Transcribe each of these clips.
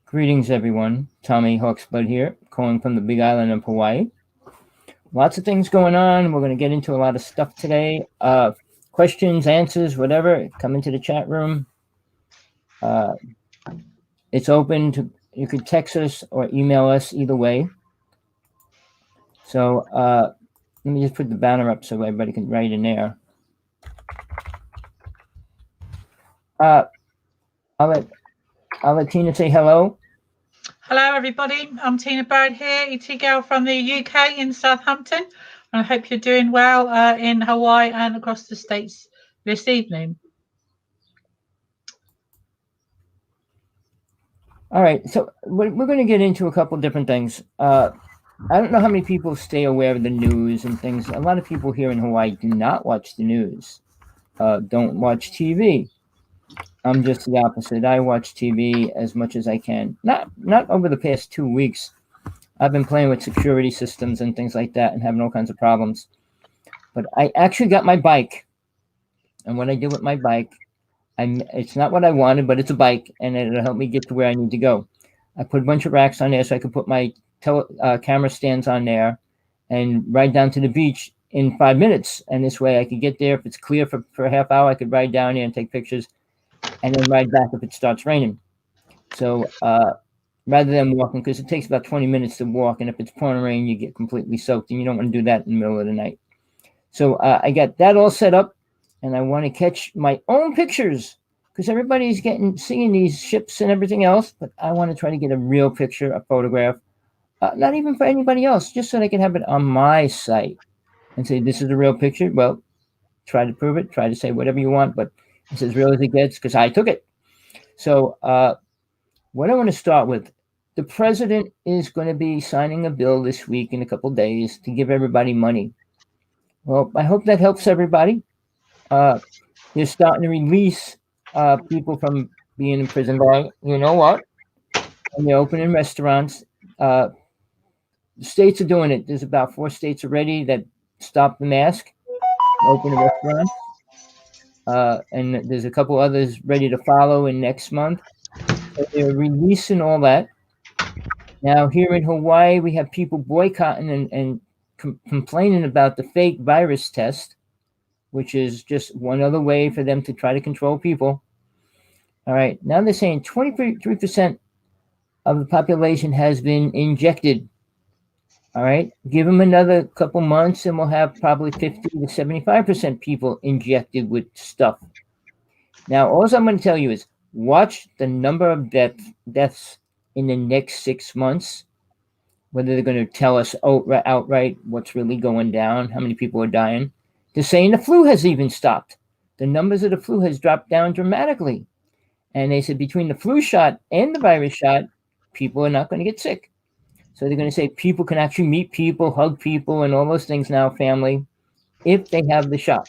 Greetings, everyone. Tommy Hawksblood here, calling from the Big Island of Hawaii. Lots of things going on. We're going to get into a lot of stuff today. Questions, answers, whatever. Come into the chat room. It's open to. You could text us or email us either way. So let me just put the banner up so everybody can write in there. I'll let Tina say hello. Hello, everybody. I'm Tina Bird here, ET girl from the UK in Southampton. And I hope you're doing well in Hawaii and across the States this evening. All right, so we're going to get into a couple different things. I don't know how many people stay aware of the news and things. A lot of people here in Hawaii do not watch the news, don't watch TV. I'm just the opposite. I watch TV as much as I can. Not over the past 2 weeks. I've been playing with security systems and things like that and having all kinds of problems. But I actually got my bike. And what I did with my bike, it's not what I wanted, but it's a bike, and it'll help me get to where I need to go. I put a bunch of racks on there so I could put my camera stands on there and ride down to the beach in 5 minutes. And this way I could get there. If it's clear for a half hour, I could ride down there and take pictures and then ride back if it starts raining. So rather than walking, because it takes about 20 minutes to walk, and if it's pouring rain, you get completely soaked, and you don't want to do that in the middle of the night. So I got that all set up, and I want to catch my own pictures because everybody's seeing these ships and everything else, but I want to try to get a real picture, a photograph, not even for anybody else, just so they can have it on my site and say, this is a real picture. Well, try to prove it, try to say whatever you want, but it's as real as it gets because I took it. So what I want to start with, the president is going to be signing a bill this week in a couple of days to give everybody money. Well, I hope that helps everybody. They're starting to release people from being in prison by, you know what? And they're opening restaurants. The states are doing it. There's about 4 states already that stopped the mask, open a restaurant. And there's a couple others ready to follow in next month. So they're releasing all that. Now, here in Hawaii, we have people boycotting and complaining about the fake virus test, which is just one other way for them to try to control people. All right. Now they're saying 23% of the population has been injected. All right. Give them another couple months and we'll have probably 50 to 75% people injected with stuff. Now, all I'm going to tell you is watch the number of deaths in the next 6 months, whether they're going to tell us outright what's really going down, how many people are dying. They're saying the flu has even stopped. The numbers of the flu has dropped down dramatically. And they said between the flu shot and the virus shot, people are not going to get sick. So they're going to say people can actually meet people, hug people, and all those things now, family, if they have the shot.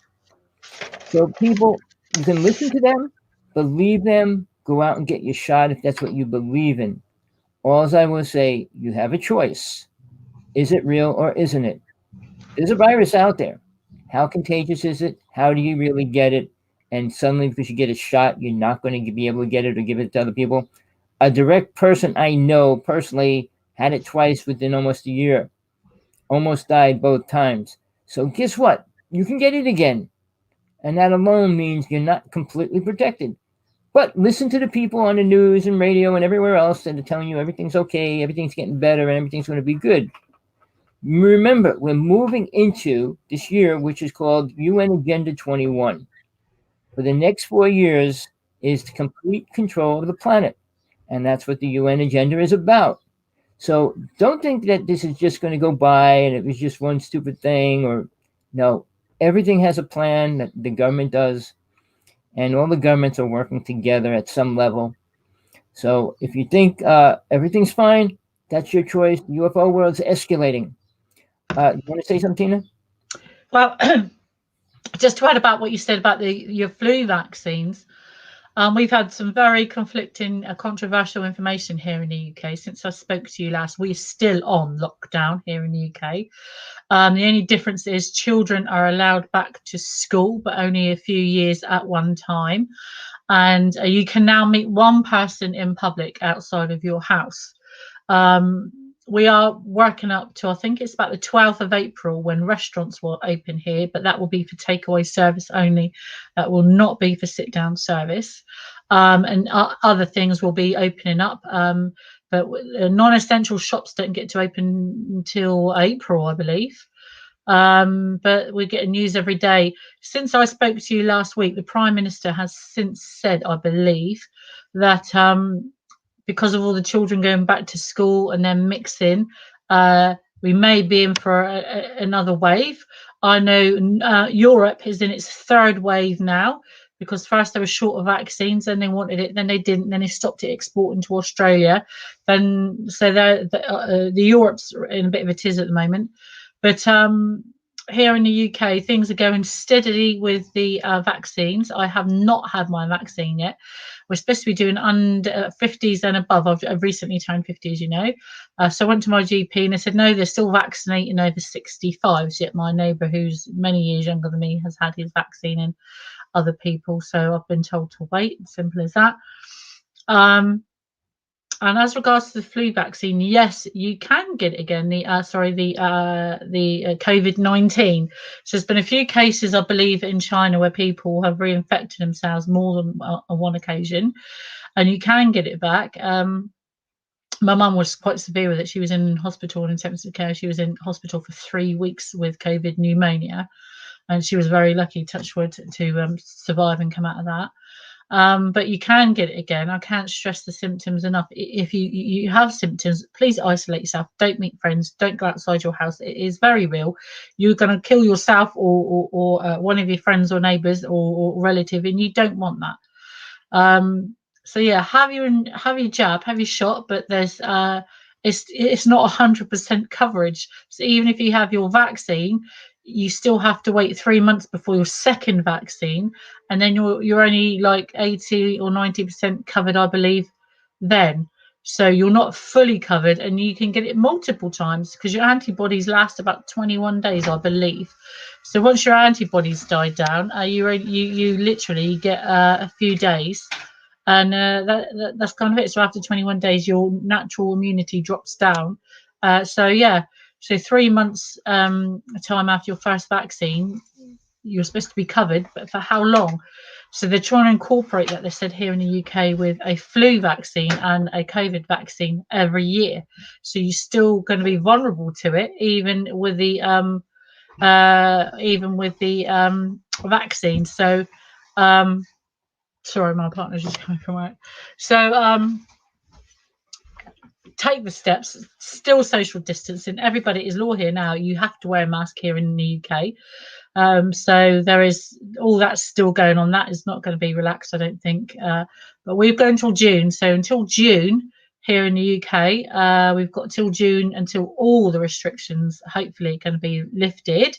So people, you can listen to them, believe them, go out and get your shot if that's what you believe in. All I will say, you have a choice. Is it real or isn't it? There's a virus out there. How contagious is it? How do you really get it? And suddenly, because you get a shot, you're not going to be able to get it or give it to other people. A direct person I know personally had it twice within almost a year. Almost died both times. So guess what? You can get it again. And that alone means you're not completely protected. But listen to the people on the news and radio and everywhere else that are telling you everything's okay, everything's getting better, and everything's going to be good. Remember, we're moving into this year, which is called UN Agenda 21. For the next 4 years is to complete control of the planet. And that's what the UN agenda is about. So don't think that this is just going to go by and it was just one stupid thing. Or no, everything has a plan that the government does. And all the governments are working together at some level. So if you think everything's fine, that's your choice. The UFO world's escalating. You want to say something, Tina? Well, just to add about what you said about your flu vaccines, We've had some very conflicting, controversial information here in the UK since I spoke to you last. We're still on lockdown here in the UK. The only difference is children are allowed back to school, but only a few years at one time. And you can now meet one person in public outside of your house. We are working up to, I think it's about the 12th of April when restaurants will open here, but that will be for takeaway service only. That will not be for sit down service. And other things will be opening up. But non essential shops don't get to open until April, I believe. But we're getting news every day. Since I spoke to you last week, the Prime Minister has since said, I believe, that because of all the children going back to school and then mixing, we may be in for another wave. I know Europe is in its third wave now because first they were short of vaccines, then they wanted it, then they didn't, then they stopped it exporting to Australia. Then so the Europe's in a bit of a tiz at the moment, but here in the UK, things are going steadily with the vaccines. I have not had my vaccine yet. We're supposed to be doing under 50s and above. I've recently turned 50, as you know. So I went to my GP and they said, no, they're still vaccinating over 65s. Yet my neighbour, who's many years younger than me, has had his vaccine and other people. So I've been told to wait. Simple as that. And as regards to the flu vaccine, yes, you can get it again. The COVID-19. So there's been a few cases, I believe, in China where people have reinfected themselves more than on one occasion, and you can get it back. My mum was quite severe with it. She was in hospital in intensive care. She was in hospital for 3 weeks with COVID pneumonia, and she was very lucky, touch wood, to survive and come out of that. But you can get it again. I can't stress the symptoms enough. If you have symptoms, please isolate yourself. Don't meet friends. Don't go outside your house. It is very real. You're going to kill yourself or one of your friends or neighbours or relative, and you don't want that. So yeah, have your jab, have your shot, but there's it's not 100% coverage. So even if you have your vaccine, you still have to wait 3 months before your second vaccine, and then you're only like 80 or 90% covered, I believe, then. So you're not fully covered, and you can get it multiple times because your antibodies last about 21 days, I believe. So once your antibodies die down, you literally get a few days, and that's kind of it. So after 21 days, your natural immunity drops down. So yeah. So 3 months time after your first vaccine, you're supposed to be covered, but for how long? So they're trying to incorporate that, they said, here in the UK with a flu vaccine and a COVID vaccine every year. So you're still going to be vulnerable to it, even with the vaccine. So sorry, my partner's just coming from work. So take the steps, still social distancing. Everybody is law here now. You have to wear a mask here in the UK. So there is all that's still going on. That is not going to be relaxed, I don't think. But we've got until June. So until June here in the UK, we've got till June until all the restrictions hopefully are going to be lifted.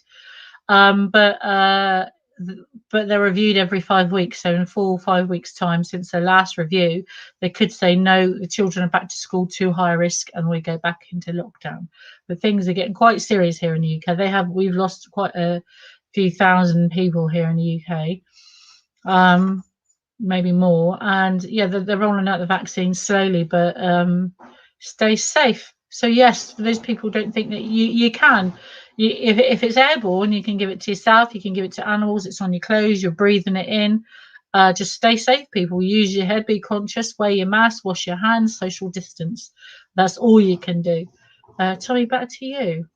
But they're reviewed every 5 weeks. So in 4 or 5 weeks' time since their last review, they could say, no, the children are back to school, too high risk, and we go back into lockdown. But things are getting quite serious here in the UK. We've lost quite a few thousand people here in the UK, maybe more. And yeah, they're rolling out the vaccine slowly, but stay safe. So yes, for those people who don't think that you can. If it's airborne, you can give it to yourself, you can give it to animals, it's on your clothes, you're breathing it in. Just stay safe, people. Use your head, be conscious, wear your mask, wash your hands, social distance. That's all you can do. Tommy, back to you.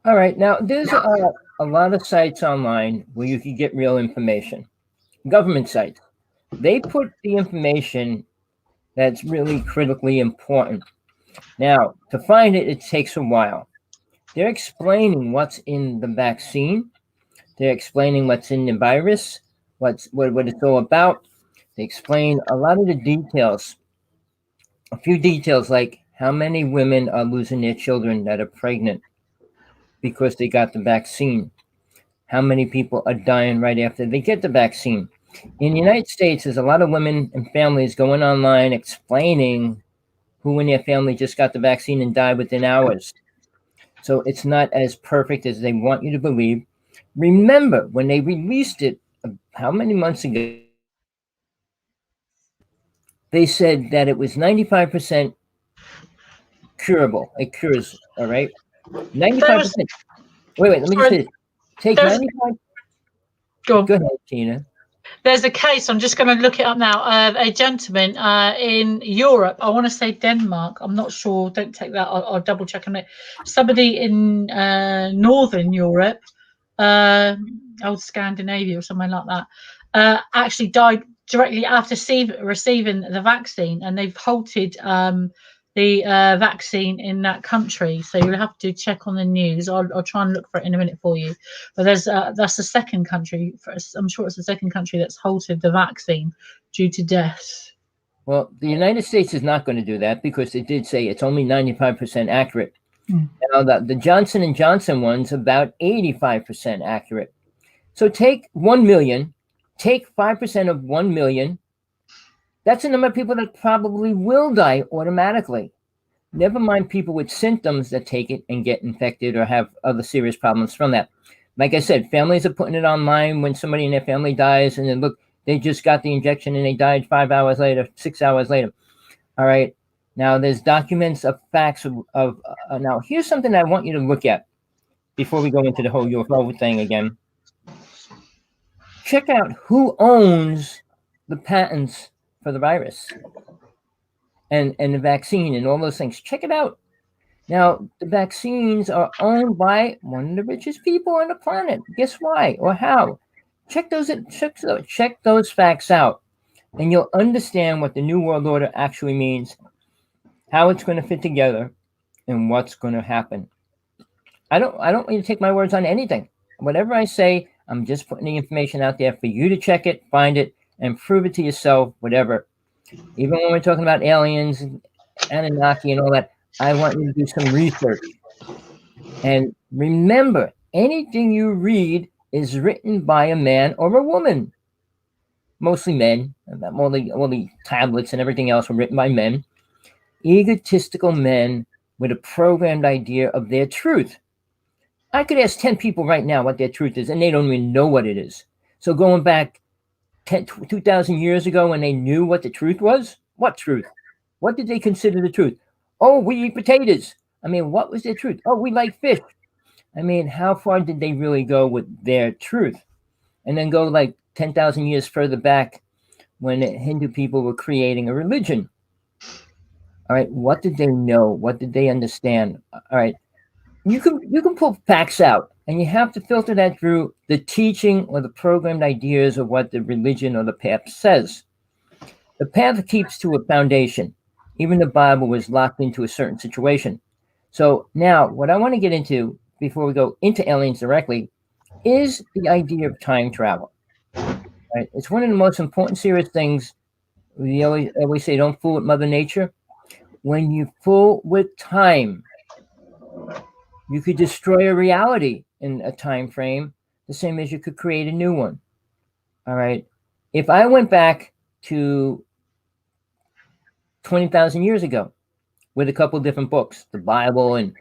All right. Now, there's a lot of sites online where you can get real information. Government sites. They put the information that's really critically important. Now, to find it, it takes a while. They're explaining what's in the vaccine. They're explaining what's in the virus, what it's all about. They explain a lot of the details. A few details like how many women are losing their children that are pregnant because they got the vaccine. How many people are dying right after they get the vaccine. In the United States, there's a lot of women and families going online explaining who in their family just got the vaccine and died within hours. So it's not as perfect as they want you to believe. Remember, when they released it, how many months ago, they said that it was 95% curable. It cures, all right? There was 95%. Wait, let me just say sorry, this. Take there's 95. go on. Go ahead, Tina. There's a case. I'm just going to look it up now. A gentleman in Europe. I want to say Denmark. I'm not sure. Don't take that. I'll double check on it. Somebody in Northern Europe, old Scandinavia or something like that, actually died directly after receiving the vaccine, and they've halted the vaccine in that country. So you'll have to check on the news. I'll try and look for it in a minute for you. But that's the second country. I'm sure it's the second country that's halted the vaccine due to death. Well, the United States is not going to do that because it did say it's only 95% accurate. Now, the Johnson & Johnson one's about 85% accurate. So take 1 million, take 5% of 1 million. That's the number of people that probably will die automatically. Never mind people with symptoms that take it and get infected or have other serious problems from that. Like I said, families are putting it online when somebody in their family dies, and then look, they just got the injection and they died 5 hours later, 6 hours later. All right. Now, there's documents of facts of now, here's something I want you to look at before we go into the whole UFO thing again. Check out who owns the patents for the virus and the vaccine and all those things. Check it out. Now, the vaccines are owned by one of the richest people on the planet. Guess why or how? Check those facts out, and you'll understand what the New World Order actually means, how it's going to fit together, and what's going to happen. I don't want you to take my words on anything. Whatever I say, I'm just putting the information out there for you to check it, find it, and prove it to yourself, whatever. Even when we're talking about aliens and Anunnaki and all that, I want you to do some research. And remember, anything you read is written by a man or a woman. Mostly men. All the tablets and everything else were written by men. Egotistical men with a programmed idea of their truth. I could ask 10 people right now what their truth is, and they don't even know what it is. So going back 2,000 years ago when they knew what the truth was, what truth? What did they consider the truth? Oh, we eat potatoes. I mean, what was their truth? Oh, we like fish. I mean, how far did they really go with their truth? And then go like 10,000 years further back when Hindu people were creating a religion. All right, what did they know? What did they understand? All right, you can pull facts out, and you have to filter that through the teaching or the programmed ideas of what the religion or the path says. The path keeps to a foundation. Even the Bible was locked into a certain situation. So now, what I want to get into before we go into aliens directly is the idea of time travel. Right? It's one of the most important serious things. We always say, don't fool with Mother Nature. When you fool with time, you could destroy a reality in a time frame, the same as you could create a new one. All right. If I went back to 20,000 years ago with a couple different books, the Bible and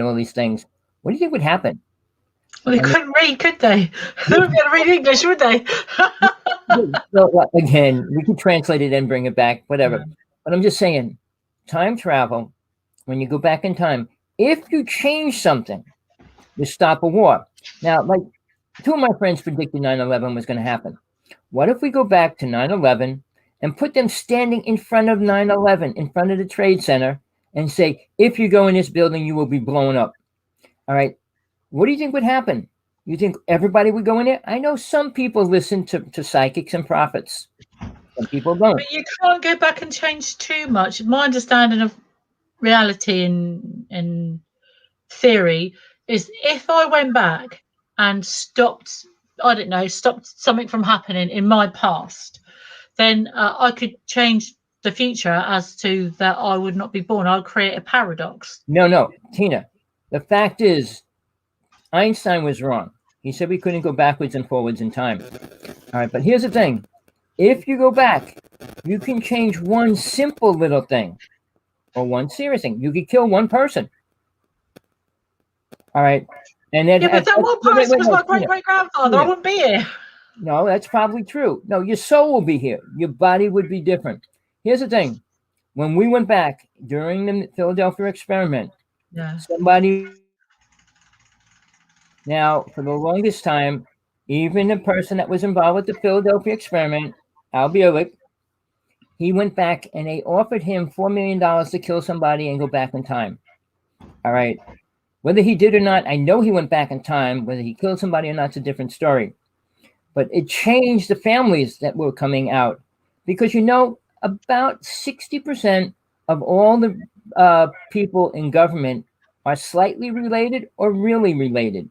all these things, what do you think would happen? Well, they couldn't read, could they? They wouldn't be able to read English, would they? Well, again, we could translate it and bring it back, whatever. But I'm just saying, time travel, when you go back in time, if you change something, you stop a war. Now, like 2 of my friends predicted 9/11 was going to happen. What if we go back to 9/11 and put them standing in front of 9/11, in front of the Trade Center, and say, if you go in this building, you will be blown up. All right. What do you think would happen? You think everybody would go in there? I know some people listen to psychics and prophets. Some people don't. But you can't go back and change too much. My understanding of reality and theory is if I went back and stopped, I don't know, stopped something from happening in my past, then I could change the future as to that I would not be born. I'll create a paradox. No, Tina. The fact is, Einstein was wrong. He said we couldn't go backwards and forwards in time. All right, but here's the thing. If you go back, you can change one simple little thing or one serious thing. You could kill one person. All right. And then Yeah, but that one wait, person was no, my great great grandfather. I wouldn't be here. No, that's probably true. No, your soul will be here. Your body would be different. Here's the thing. When we went back during the Philadelphia experiment, Yeah. somebody now for the longest time, even the person that was involved with the Philadelphia experiment, Al Bielek, he went back and they offered him $4 million to kill somebody and go back in time. All right. Whether he did or not, I know he went back in time. Whether he killed somebody or not, it's a different story. But it changed the families that were coming out because about 60% of all the people in government are slightly related or really related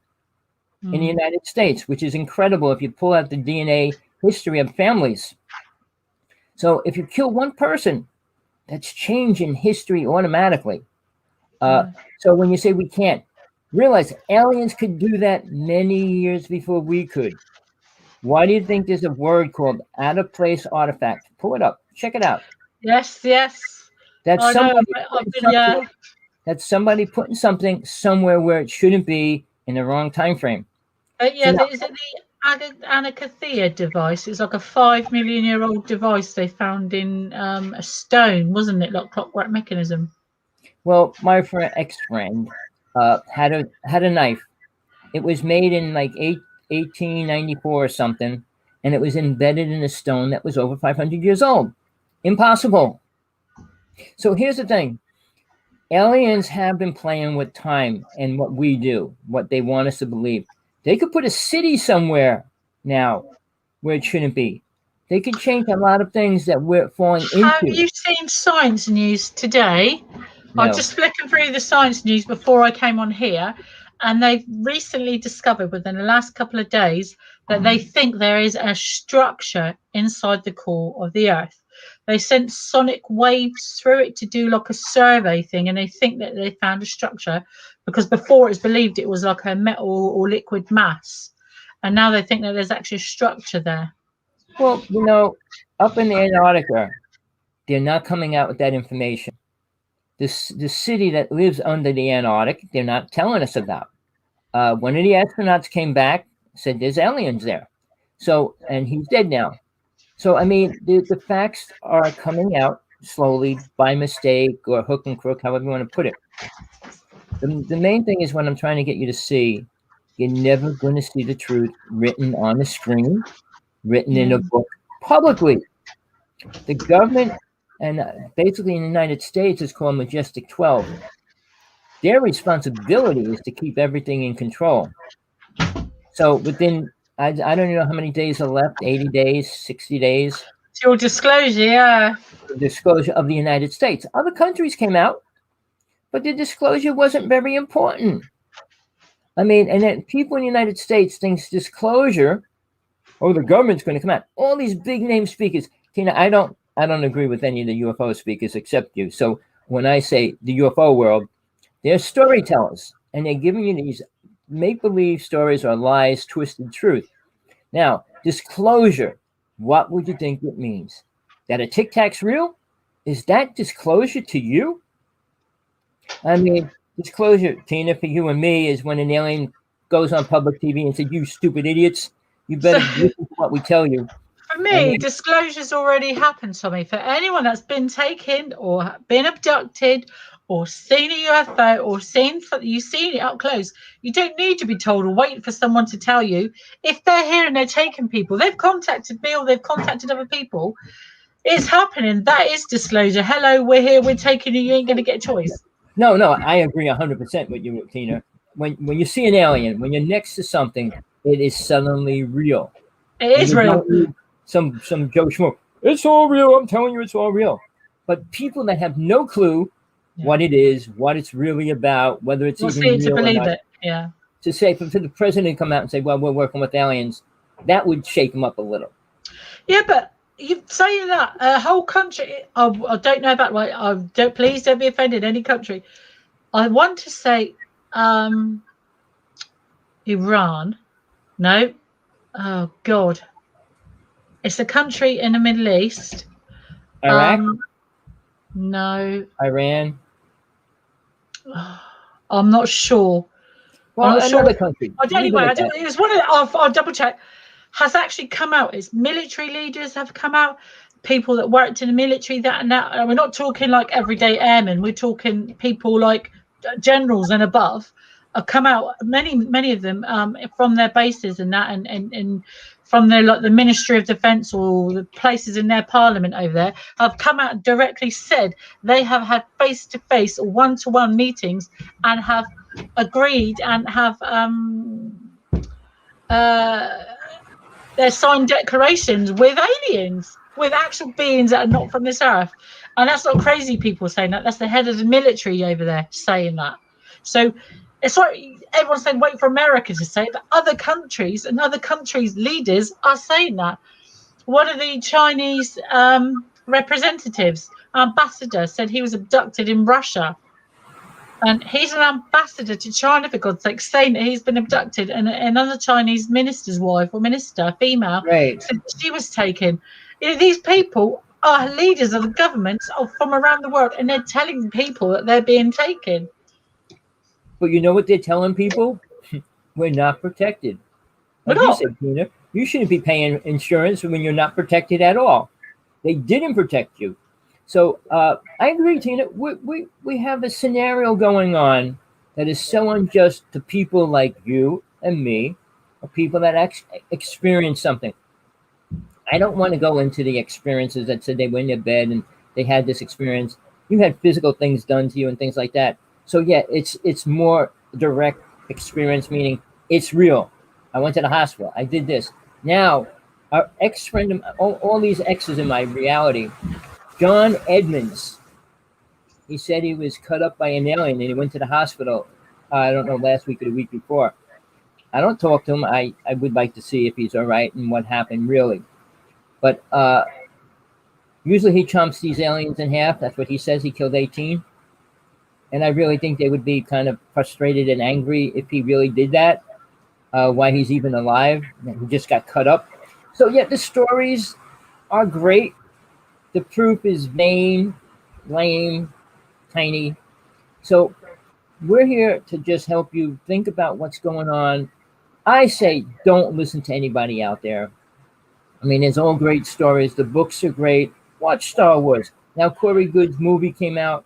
in the United States, which is incredible if you pull out the DNA history of families. So if you kill one person, that's changing history automatically. So when you say we can't, realize aliens could do that many years before we could. Why do you think there's a word called out of place artifact? Pull it up. Check it out. Yes, yes. That's I know. somebody I've putting been, yeah. something. That's somebody putting something somewhere where it shouldn't be in the wrong time frame. Yeah, So is it the Anacathea device? It's like a 5 million-year-old device they found in a stone, wasn't it? Like clockwork mechanism. well, my ex-friend had a knife. It was made in like 1894 or something, and it was embedded in a stone that was over 500 years old. Impossible. So here's the thing. Aliens have been playing with time and what we do, what they want us to believe. They could put a city somewhere now where it shouldn't be. They could change a lot of things that we're falling Have into. you seen science news today? I was No. just flicking through the science news before I came on here, and they've recently discovered within the last couple of days that they think there is a structure inside the core of the Earth. They sent sonic waves through it to do like a survey thing, and they think that they found a structure because before it was believed it was like a metal or liquid mass, and now they think that there's actually a structure there. Well, up in the Antarctica, they're not coming out with that information. The city that lives under the Antarctic, they're not telling us about. One of the astronauts came back, said there's aliens there. So, and he's dead now. So, I mean, the facts are coming out slowly by mistake or hook and crook, however you want to put it. The main thing is what I'm trying to get you to see. You're never going to see the truth written on the screen, written in a book publicly. The government, and basically in the United States, is called Majestic 12. Their responsibility is to keep everything in control. So within, I don't know how many days are left, 80 days, 60 days. It's your disclosure, yeah. The disclosure of the United States. Other countries came out, but the disclosure wasn't very important. I mean, and then people in the United States think disclosure, oh, the government's going to come out. All these big name speakers. Tina, I don't agree with any of the UFO speakers except you. So when I say the UFO world, they're storytellers, and they're giving you these make-believe stories or lies, twisted truth. Now, disclosure, what would you think it means? That a Tic Tac's real? Is that disclosure to you? I mean, disclosure, Tina, for you and me is when an alien goes on public TV and says, you stupid idiots, you better listen to what we tell you. For me, disclosure's already happened, Tommy. For anyone that's been taken or been abducted or seen a UFO or seen it up close, you don't need to be told or wait for someone to tell you. If they're here and they're taking people, they've contacted me or they've contacted other people. It's happening. That is disclosure. Hello, we're here. We're taking you. You ain't going to get a choice. No, I agree 100% with you, Tina. When you see an alien, when you're next to something, it is suddenly real. It is real. Some Joe Schmo. It's all real. I'm telling you, it's all real. But people that have no clue what it is, what it's really about, whether it's even real to believe or not, it. Yeah. To say for the president to come out and say, "Well, we're working with aliens," that would shake him up a little. Yeah, but you saying that a whole country. I don't know about why. Please don't be offended. Any country. I want to say, Iran. No. Oh God. It's a country in the Middle East. Iraq, No, Iran. I'm not sure. I'm Well, not sure. another country. Leave Anyway, it at that. it was one of I'll double check. Has actually come out. It's military leaders have come out, people that worked in the military. That and that. And we're not talking like everyday airmen. We're talking people like generals and above. Have come out. Many of them from their bases and that, and from their like the Ministry of Defence or the places in their parliament over there have come out and directly said they have had face-to-face or one-to-one meetings and have agreed and have their signed declarations with aliens, with actual beings that are not from this earth. And that's not crazy people saying that. That's the head of the military over there saying that. So it's like everyone's saying, wait for America to say it, but other countries and other countries' leaders are saying that. One of the Chinese representatives, ambassador, said he was abducted in Russia. And he's an ambassador to China, for God's sake, saying that he's been abducted. And another Chinese minister's wife or minister, female, Right. said that she was taken. You know, these people are leaders of the governments from around the world, and they're telling people that they're being taken. But you know what they're telling people? We're not protected. We're Like you not. said, Tina, you shouldn't be paying insurance when you're not protected at all. They didn't protect you. So I agree, Tina. We have a scenario going on that is so unjust to people like you and me, or people that experience something. I don't want to go into the experiences that said they went in their bed and they had this experience. You had physical things done to you and things like that. So yeah, it's more direct experience, meaning it's real. I went to the hospital. I did this. Now, our ex-friend, all these exes in my reality, John Edmonds, he said he was cut up by an alien and he went to the hospital, I don't know, last week or the week before. I don't talk to him. I would like to see if he's all right and what happened really. But usually he chomps these aliens in half. That's what he says. He killed 18. And I really think they would be kind of frustrated and angry if he really did that. Why he's even alive. He just got cut up. So yeah, the stories are great. The proof is vain, lame, tiny. So we're here to just help you think about what's going on. I say don't listen to anybody out there. I mean, there's all great stories. The books are great. Watch Star Wars. Now, Corey Good's movie coming out.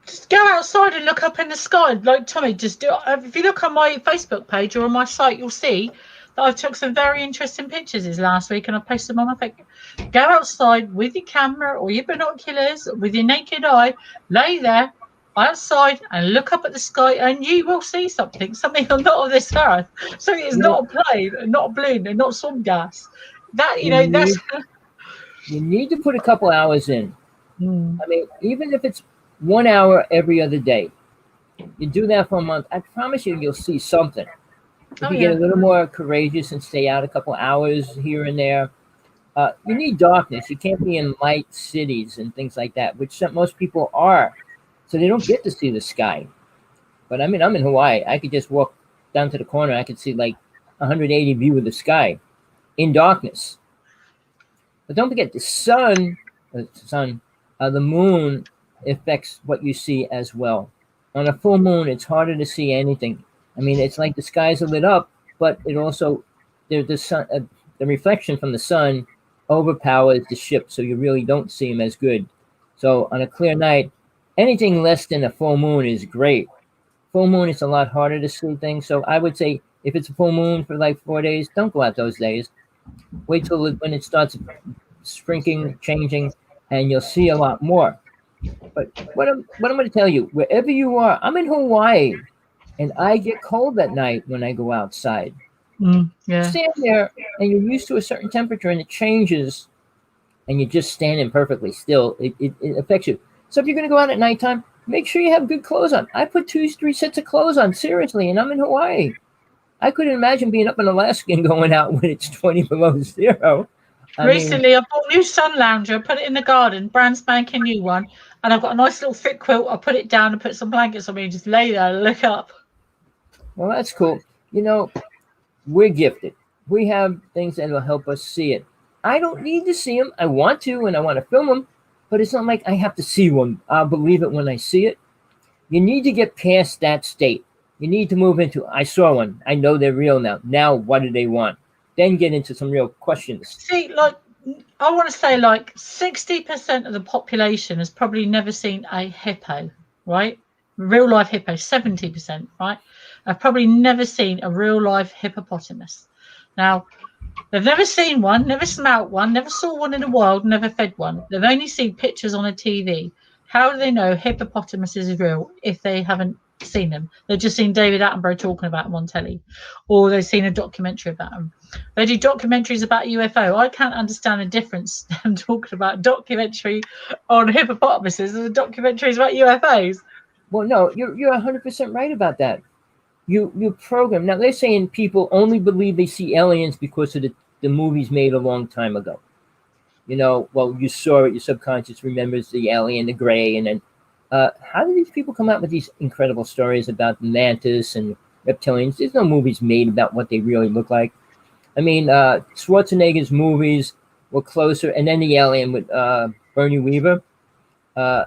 Just go outside and look up in the sky. Like Tommy, just do. If you look on my Facebook page or on my site, you'll see that I took some very interesting pictures this last week and I posted them on my Facebook. Go outside with your camera or your binoculars, with your naked eye, lay there outside and look up at the sky and you will see something not of this earth. Something is not a plane, and not a balloon, and not some gas. That, You need to put a couple hours in. Mm. I mean, even if it's 1 hour every other day, you do that for a month, I promise you'll see something. If you get a little more courageous and stay out a couple hours here and there, you need darkness. You can't be in light cities and things like that, which most people are. So they don't get to see the sky. But I mean, I'm in Hawaii. I could just walk down to the corner. I could see like 180 view of the sky in darkness. But don't forget, the moon affects what you see as well. On a full moon, it's harder to see anything. I mean, it's like the skies are lit up, but it also the sun, the reflection from the sun overpowers the ship, so you really don't see them as good. So on a clear night, anything less than a full moon is great. Full moon, it's a lot harder to see things. So I would say if it's a full moon for like 4 days, don't go out those days. Wait till when it starts shrinking, changing, and you'll see a lot more. But what I'm going to tell you, wherever you are, I'm in Hawaii, and I get cold at night when I go outside. Stand there, and you're used to a certain temperature, and it changes, and you're just standing perfectly still. It affects you. So if you're going to go out at nighttime, make sure you have good clothes on. I put 2-3 sets of clothes on, seriously, and I'm in Hawaii. I couldn't imagine being up in Alaska and going out when it's 20 below zero. Recently, I bought a new sun lounger, put it in the garden, brand spanking new one, and I've got a nice little thick quilt. I put it down and put some blankets on me and just lay there and look up. Well, that's cool. You know, we're gifted. We have the ability We have things that will help us see it. I don't need to see them. I want to, and I want to film them, but it's not like I have to see one. I'll believe it when I see it. You need to get past that state. You need to move into, I saw one. I know they're real now. Now, what do they want? Then get into some real questions. See, like, I want to say like 60% of the population has probably never seen a hippo, right? Real life hippo, 70%, right? I've probably never seen a real life hippopotamus. Now, they've never seen one, never smelt one, never saw one in the wild, never fed one. They've only seen pictures on a TV. How do they know hippopotamus is real if they haven't seen them? They've just seen David Attenborough talking about them on telly, or they've seen a documentary about them. They do documentaries about UFO. I can't understand the difference. I'm talking about documentary on hippopotamuses and the documentaries about UFOs. Well, no, you're 100% right about that. You program. Now, they're saying people only believe they see aliens because of the movies made a long time ago. Well, you saw it, your subconscious remembers the alien, the gray, and then how do these people come out with these incredible stories about the mantis and reptilians? There's no movies made about what they really look like. I mean, Schwarzenegger's movies were closer, and then the alien with Bernie Weaver. Uh,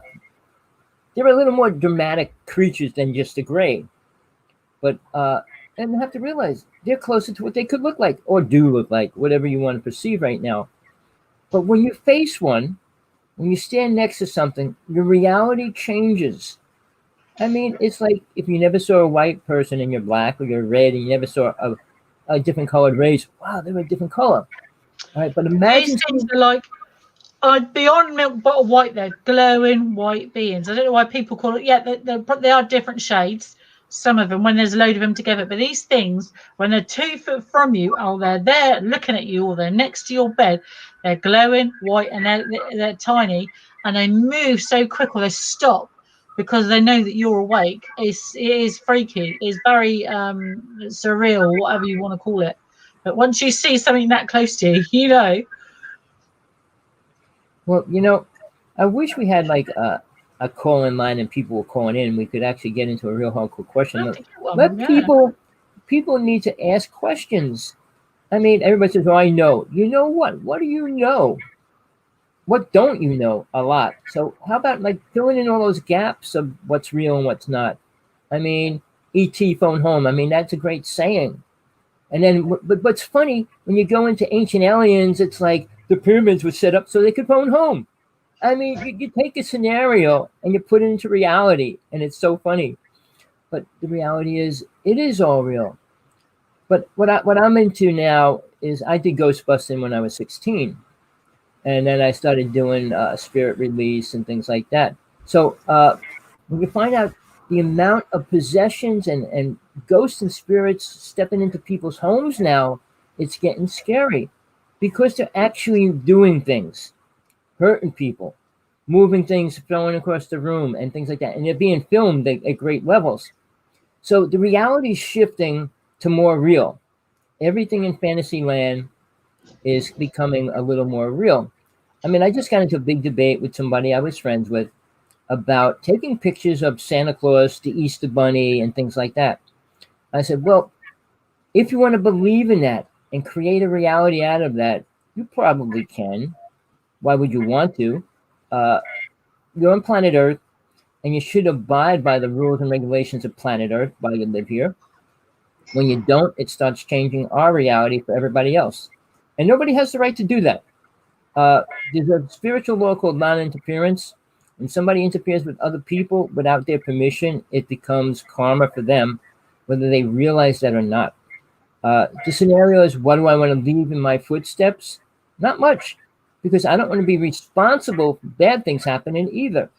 they're a little more dramatic creatures than just the gray, but and you have to realize they're closer to what they could look like or do look like, whatever you want to perceive right now. But when you face one, when you stand next to something, your reality changes. I mean, it's like if you never saw a white person and you're black, or you're red and you never saw a different colored race. Wow, they're a different color. All right, but These imagine things are like, beyond milk bottle white, they're glowing white beings. I don't know why people call it. Yeah, they are different shades. Some of them, when there's a load of them together. But these things, when they're 2 foot from you, or they're there looking at you, or they're next to your bed, they're glowing white, and they're tiny, and they move so quick, or they stop because they know that you're awake. It is freaky. It's very surreal, whatever you want to call it. But once you see something that close to you, you know. well, I wish we had like a call in line and people were calling in. We could actually get into a real hardcore question. Have to get one, Let yeah. people need to ask questions. I mean, everybody says, "Oh, I know." You know what? What do you know? What don't you know? A lot. So how about like filling in all those gaps of what's real and what's not? I mean, ET phone home. I mean, that's a great saying. And then, but what's funny when you go into ancient aliens, it's like the pyramids were set up so they could phone home. I mean, you take a scenario and you put it into reality, and it's so funny. But the reality is, it is all real. But what I'm into now is I did Ghostbusting when I was 16, and then I started doing spirit release and things like that. So when you find out the amount of possessions and ghosts and spirits stepping into people's homes now, it's getting scary because they're actually doing things, hurting people, moving things, throwing across the room, and things like that. And they're being filmed at great levels. So the reality is shifting to more real. Everything in fantasy land is becoming a little more real. I mean, I just got into a big debate with somebody I was friends with about taking pictures of Santa Claus, the Easter Bunny, and things like that. I said, well, if you want to believe in that and create a reality out of that, you probably can. Why would you want to? You're on planet Earth, and you should abide by the rules and regulations of planet Earth while you live here. When you don't, it starts changing our reality for everybody else. And nobody has the right to do that. There's a spiritual law called non-interference. When somebody interferes with other people without their permission, it becomes karma for them, whether they realize that or not. The scenario is, what do I want to leave in my footsteps? Not much, because I don't want to be responsible for bad things happening either.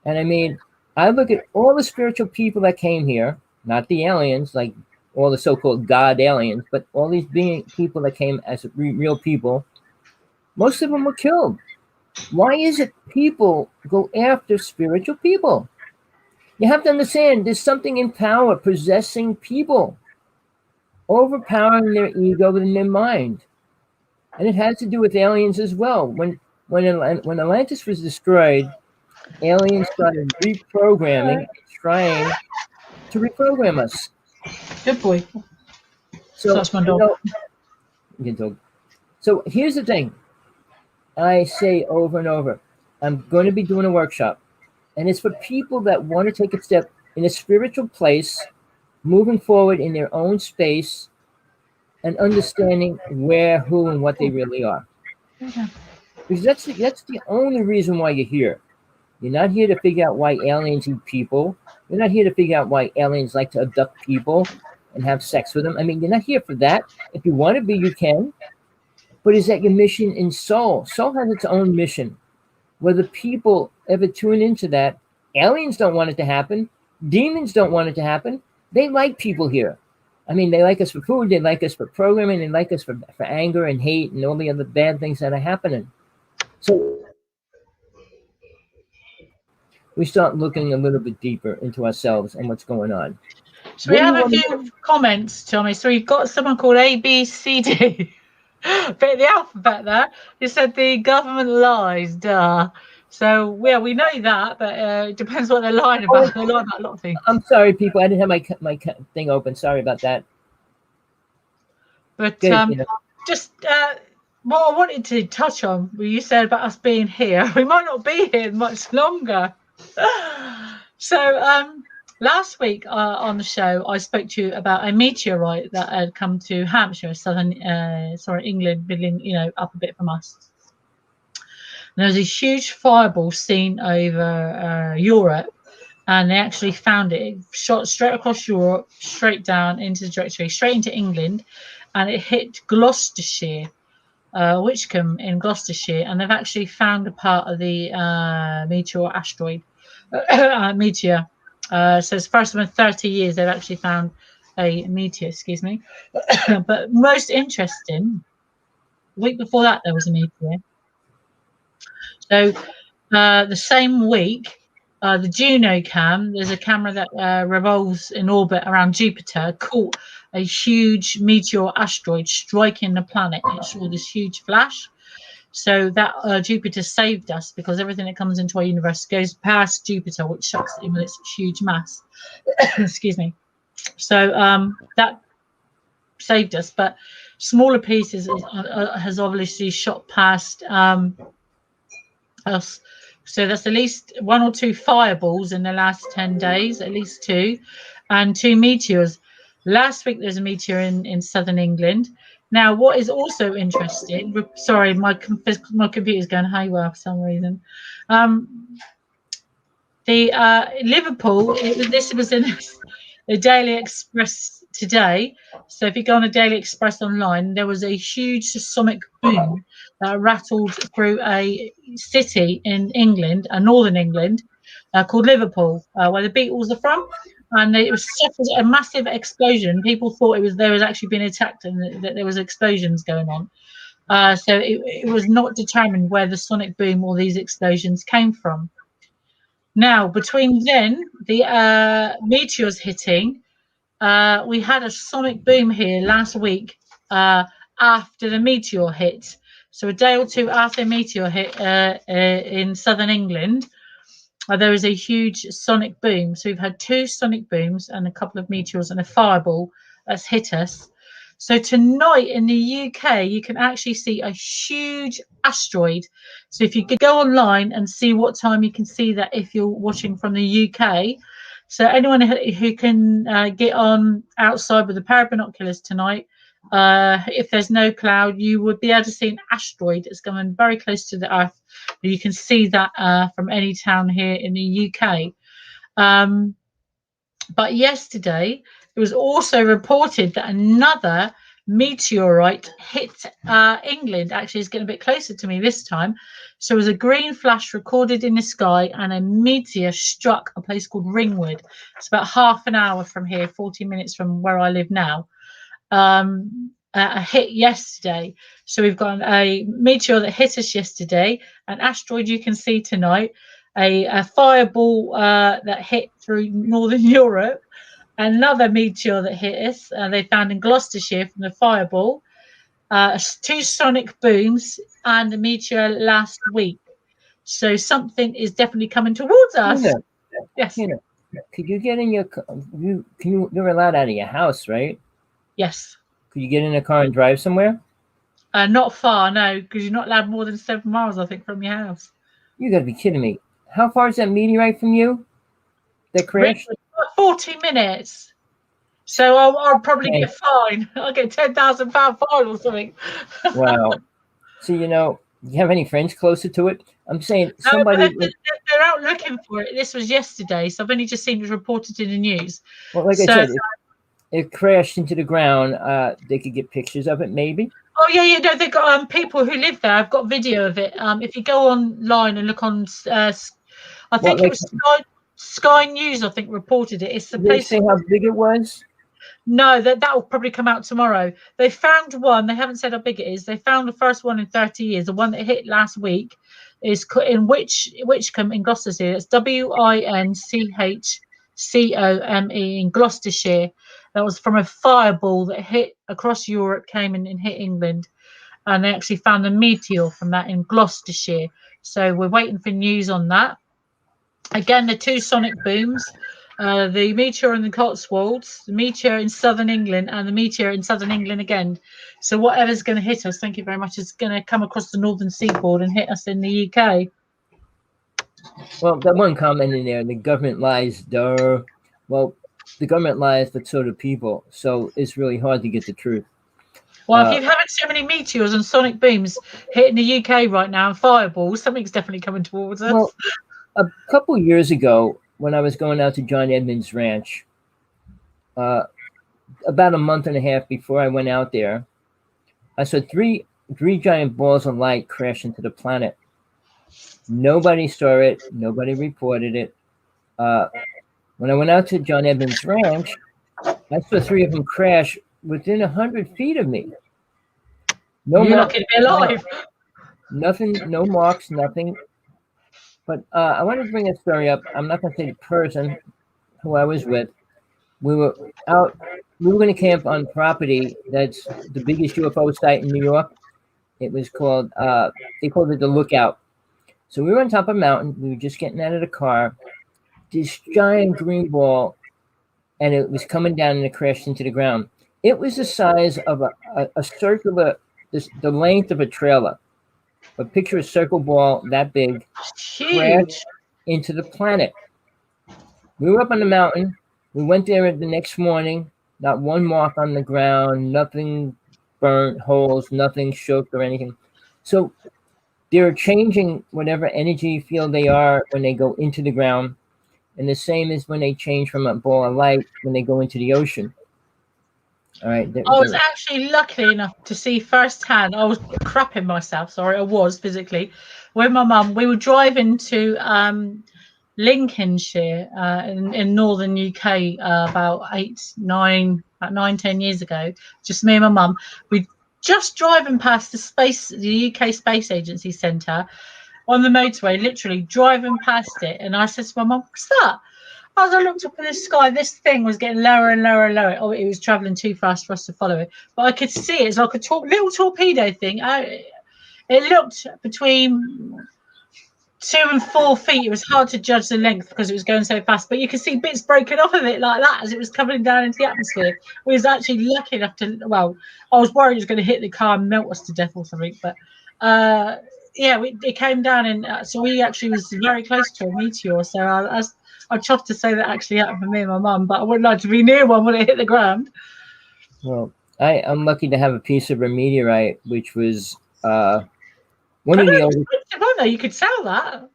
And I mean, I look at all the spiritual people that came here, not the aliens, like all the so-called God aliens, but all these people that came as real people. Most of them were killed. Why is it people go after spiritual people? You have to understand there's something in power possessing people, overpowering their ego and their mind. And it has to do with aliens as well. When Atlantis was destroyed, aliens started reprogramming, trying to reprogram us. Good boy. So, That's my dog. So here's the thing. I say over and over, I'm going to be doing a workshop, and it's for people that want to take a step in a spiritual place, moving forward in their own space, and understanding where, who, and what they really are. Because that's the only reason why you're here. You're not here to figure out why aliens eat people. You're not here to figure out why aliens like to abduct people and have sex with them. I mean, you're not here for that. If you want to be, you can. But is that your mission in soul? Soul has its own mission. Whether people ever tune into that, aliens don't want it to happen. Demons don't want it to happen. They like people here. I mean, they like us for food. They like us for programming. They like us for anger and hate and all the other bad things that are happening. So we start looking a little bit deeper into ourselves and what's going on. So we have a few comments, Tommy. So we've got someone called ABCD. Bit of the alphabet there. He said the government lies, duh. So yeah, we know that, but it depends what they're lying about. They're lying about a lot of things. I'm sorry, people. I didn't have my thing open. Sorry about that. But just what I wanted to touch on, what you said about us being here. We might not be here much longer. So last week on the show, I spoke to you about a meteorite that had come to Hampshire, England, middling, up a bit from us. And there was a huge fireball seen over Europe, and they actually found it. It shot straight across Europe, straight down into the directory, straight into England, and it hit Gloucestershire, Witchcombe in Gloucestershire, and they've actually found a part of the meteor. So it's the first time in 30 years they've actually found a meteor, but most interesting, the week before that there was a meteor. So the same week, the Juno cam, there's a camera that revolves in orbit around Jupiter, caught a huge meteor asteroid striking the planet. It saw this huge flash. So that Jupiter saved us, because everything that comes into our universe goes past Jupiter, which shuts it with its huge mass. So that saved us, but smaller pieces has obviously shot past us. So that's at least 1 or 2 fireballs in the last 10 days, at least 2, and 2 meteors. Last week there's a meteor in southern England. Now, what is also interesting, sorry, my computer's going haywire for some reason. Liverpool, this was in the Daily Express today. So if you go on the Daily Express online, there was a huge seismic boom that rattled through a city in England, northern England, called Liverpool, where the Beatles are from. And it was such a massive explosion. People thought there was actually being attacked, and that there was explosions going on. So it was not determined where the sonic boom or these explosions came from. Now, between then, the meteors hitting, we had a sonic boom here last week after the meteor hit. So a day or two after the meteor hit in southern England, there was a huge sonic boom. So we've had 2 sonic booms and a couple of meteors and a fireball that's hit us. So tonight in the UK, you can actually see a huge asteroid. So if you could go online and see what time you can see that, if you're watching from the UK. So anyone who can get on outside with a pair of binoculars tonight, if there's no cloud, you would be able to see an asteroid that's coming very close to the Earth. You can see that from any town here in the UK. But yesterday, it was also reported that another meteorite hit England. Actually, it's getting a bit closer to me this time. So it was a green flash recorded in the sky, and a meteor struck a place called Ringwood. It's about half an hour from here, 40 minutes from where I live now. A hit yesterday. So we've got a meteor that hit us yesterday, an asteroid you can see tonight, a fireball that hit through northern Europe, another meteor that hit us, they found in Gloucestershire from the fireball, 2 sonic booms, and a meteor last week. So something is definitely coming towards us. Yes. Could you get in you're allowed out of your house, right? Yes. Could you get in a car and drive somewhere? Not far, no, because you're not allowed more than 7 miles, I think, from your house. You got to be kidding me. How far is that meteorite from you that crashed? 40 minutes. So I'll probably Okay. get fined. I'll get £10,000 fine or something. Wow. So, do you have any friends closer to it? I'm saying No, but somebody. they're out looking for it. This was yesterday, so I've only just seen it reported in the news. Well, like I So, said, if it crashed into the ground, they could get pictures of it, maybe. oh yeah, no, they've got people who live there. I've got video of it. If you go online and look on, I think it was Sky News. I think reported it. It's the Did they place. say how big it was? No, that will probably come out tomorrow. They found one. They haven't said how big it is. They found the first one in 30 years. The one that hit last week is in Winchcombe in Gloucestershire. It's Winchcome in Gloucestershire. That was from a fireball that hit across Europe, came in and hit England. And they actually found a meteor from that in Gloucestershire. So we're waiting for news on that. Again, the two sonic booms. The meteor in the Cotswolds, the meteor in southern England, and the meteor in southern England again. So whatever's going to hit us, thank you very much, is going to come across the northern seaboard and hit us in the UK. Well, that one comment in there, the government lies, duh. Well, the government lies, but so do people. So it's really hard to get the truth. Well, if you're having so many meteors and sonic booms hitting the UK right now and fireballs, something's definitely coming towards us. Well, a couple years ago, when I was going out to John Edmonds Ranch, about a month and a half before I went out there, I saw three giant balls of light crash into the planet. Nobody saw it. Nobody reported it. When I went out to John Edmonds Ranch, I saw three of them crash within 100 feet of me. You're not going to be alive. Nothing, no marks, nothing. But I wanted to bring a story up. I'm not going to say the person who I was with. We were going to camp on property that's the biggest UFO site in New York. It was called, they called it the Lookout. So we were on top of a mountain. We were just getting out of the car. This giant green ball, and it was coming down and it crashed into the ground. It was the size of a circular, the length of a trailer. But picture a circle ball that big, crashed into the planet. We were up on the mountain. We went there the next morning. Not one mark on the ground, nothing burnt, holes, nothing shook or anything. So they're changing whatever energy field they are when they go into the ground. And the same as when they change from a ball of light when they go into the ocean. All right. I was actually lucky enough to see firsthand. I was crapping myself. Sorry, I was physically with my mum. We were driving to Lincolnshire in northern UK about 10 years ago. Just me and my mum. We just driving past the UK Space Agency Centre on the motorway, literally driving past it. And I said to my mum, "What's that?" As I looked up in the sky, this thing was getting lower and lower and lower. Oh, it was traveling too fast for us to follow it. But I could see it. It's like a little torpedo thing. It looked between 2 and 4 feet. It was hard to judge the length because it was going so fast. But you could see bits broken off of it like that as it was coming down into the atmosphere. We was actually lucky enough to, well, I was worried it was going to hit the car and melt us to death or something. But it came down. And so we actually was very close to a meteor. So I'd chuffed to say that actually happened for me and my mum, but I wouldn't like to be near one when it hit the ground. Well, I'm lucky to have a piece of a meteorite, which was one of the oldest. You could sell that.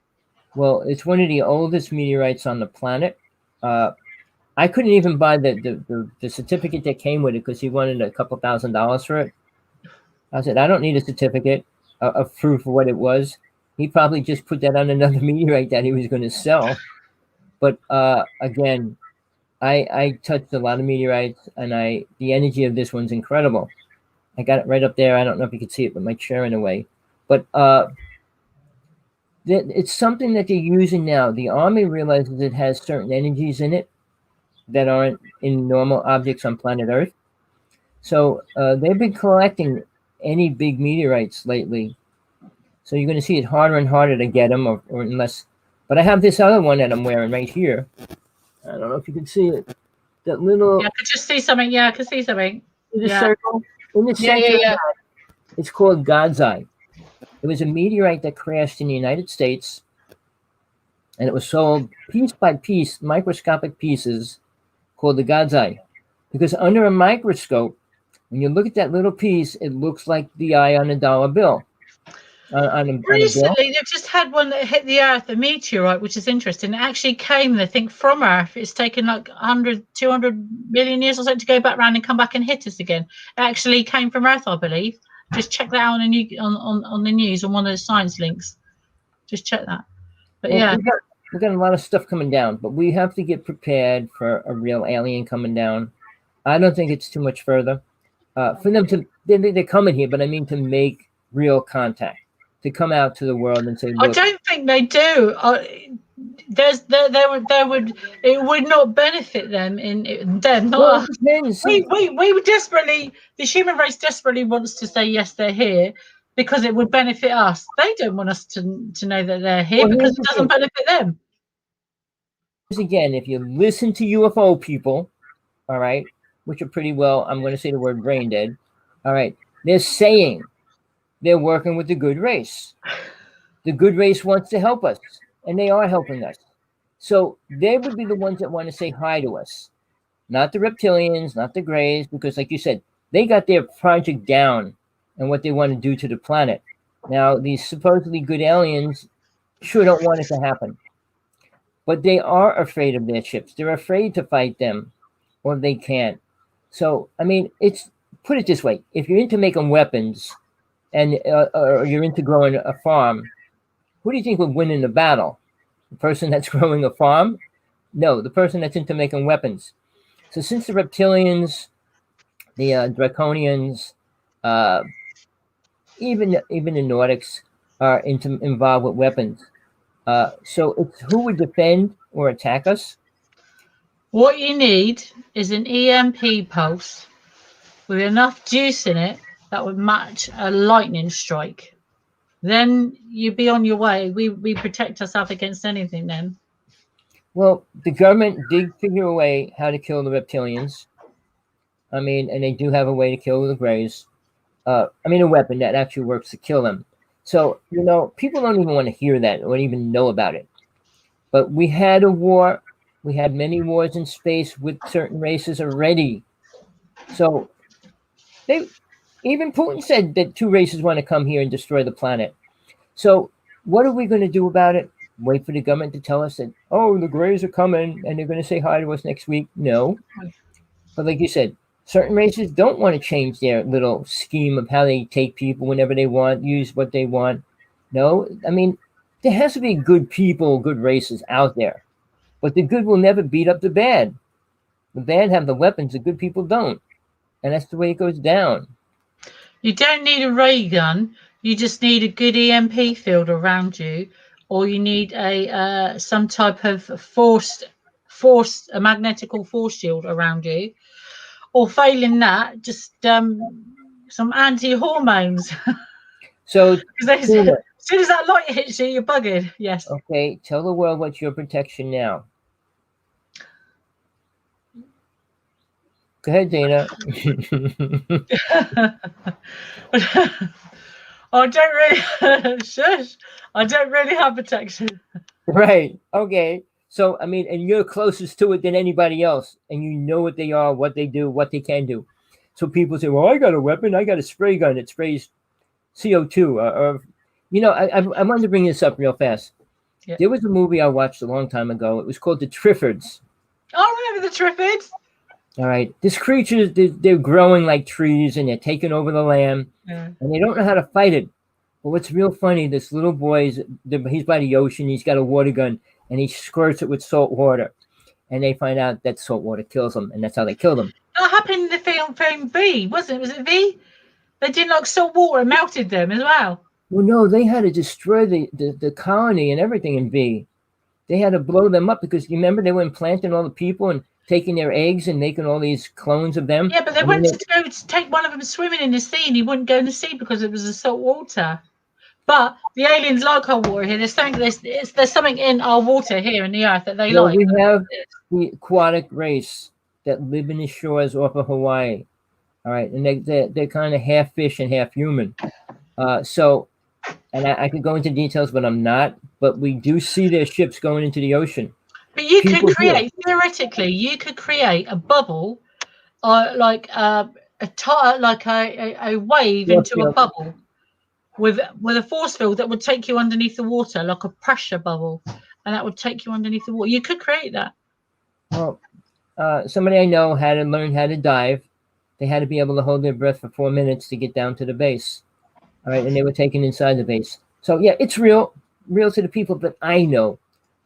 Well, it's one of the oldest meteorites on the planet. I couldn't even buy the certificate that came with it because he wanted a couple $1,000s for it. I said, I don't need a certificate of proof of what it was. He probably just put that on another meteorite that he was going to sell. But again, I touched a lot of meteorites, and the energy of this one's incredible. I got it right up there. I don't know if you can see it with my chair in a way. But it's something that they're using now. The Army realizes it has certain energies in it that aren't in normal objects on planet Earth. So they've been collecting any big meteorites lately. So you're going to see it harder and harder to get them, or unless... But I have this other one that I'm wearing right here. I don't know if you can see it. That little... Yeah, I could just see something. Yeah, I can see something. In the circle. In the center. It's called God's Eye. It was a meteorite that crashed in the United States, and it was sold piece by piece, microscopic pieces, called the God's Eye. Because under a microscope, when you look at that little piece, it looks like the eye on a dollar bill. On a bill. Recently, they've just had one that hit the Earth, a meteorite, which is interesting. It actually came, I think, from Earth. It's taken like 100, 200 million years or so to go back around and come back and hit us again. It actually came from Earth, I believe. Just check that out on the news on one of the science links. Just check that. But Well, yeah, we got a lot of stuff coming down, but we have to get prepared for a real alien coming down. I don't think it's too much further. For them to, they're coming here, but I mean to make real contact, to come out to the world and say, I look, don't think they do. It would not benefit them in them, not well, us. it depends. We would desperately, the human race desperately wants to say yes, they're here because it would benefit us. They don't want us to know that they're here Well, because here's it the doesn't thing. benefit them. Again, if you listen to UFO people, all right, which are pretty well, I'm going to say the word brain dead, all right, they're saying they're working with the good race. The good race wants to help us, and they are helping us. So they would be the ones that want to say hi to us, not the reptilians, not the grays, because like you said, they got their project down and what they want to do to the planet. Now, these supposedly good aliens sure don't want it to happen. But they are afraid of their ships. They're afraid to fight them, or they can't. So, I mean, it's put it this way: if you're into making weapons, and or you're into growing a farm, who do you think would win in the battle? The person that's growing a farm? No, the person that's into making weapons. So, since the reptilians, the draconians, uh, even the Nordics are involved with weapons. So it's who would defend or attack us. What you need is an EMP pulse with enough juice in it that would match a lightning strike. Then you'd be on your way. We protect ourselves against anything then. Well, the government did figure a way how to kill the reptilians. I mean, and they do have a way to kill the Greys. I mean, a weapon that actually works to kill them. So, people don't even want to hear that or even know about it. But we had a war. We had many wars in space with certain races already. So, even Putin said that two races want to come here and destroy the planet. So, what are we going to do about it? Wait for the government to tell us that, oh, the Greys are coming and they're going to say hi to us next week? No. But like you said, certain races don't want to change their little scheme of how they take people whenever they want, use what they want. No, I mean, there has to be good people, good races out there. But the good will never beat up the bad. The bad have the weapons, the good people don't. And that's the way it goes down. You don't need a ray gun. You just need a good EMP field around you, or you need a some type of a magnetical force shield around you, or failing that, just some anti-hormones. So, As soon as that light hits you, you're buggered. Yes. okay, tell the world what's your protection now. Go ahead, Dana. I don't really shush. I don't really have protection. Right. Okay. So, I mean, and you're closest to it than anybody else, and you know what they are, what they do, what they can do. So people say, well, I got a weapon. I got a spray gun that sprays CO2. I wanted to bring this up real fast. Yeah. There was a movie I watched a long time ago. It was called The Triffids. I remember The Triffids. All right. These creatures, they're growing like trees, and they're taking over the land, and they don't know how to fight it. But what's real funny, this little boy, he's by the ocean. He's got a water gun, and he squirts it with salt water. And they find out that salt water kills them, and that's how they kill them. That happened in the film V, wasn't it? Was it V? They did like salt water and melted them as well. Well, no, they had to destroy the colony and everything in V. They had to blow them up because you remember they were implanting all the people and taking their eggs and making all these clones of them. Yeah, but they wanted to go to take one of them swimming in the sea, and he wouldn't go in the sea because it was the salt water. But the aliens like our water here. There's something in our water here in the earth that they like. We have the aquatic race that live in the shores off of Hawaii. All right, and they're kind of half fish and half human. And I could go into details, but I'm not. But we do see their ships going into the ocean. But you could People here. create, theoretically, you could create a bubble, like a wave Force into a field. bubble with a force field that would take you underneath the water, like a pressure bubble, and that would take you underneath the water. You could create that. Well, somebody I know had to learn how to dive. They had to be able to hold their breath for 4 minutes to get down to the base. All right, and they were taken inside the base. So yeah, it's real to the people that I know.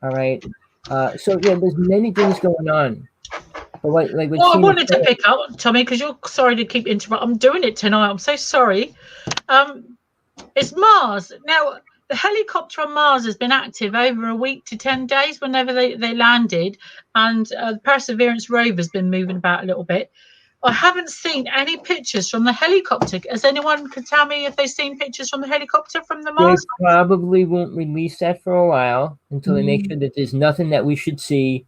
All right. So yeah, there's many things going on. But like what Well, I Tina wanted to pick up, Tommy, because you're sorry to keep interrupting. I'm doing it tonight. I'm so sorry. It's Mars. Now, the helicopter on Mars has been active over a week to 10 days whenever they landed, and the Perseverance rover's been moving about a little bit. I haven't seen any pictures from the helicopter. Has anyone could tell me if they've seen pictures from the helicopter from the They Mars? probably won't release that for a while until they make sure that there's nothing that we should see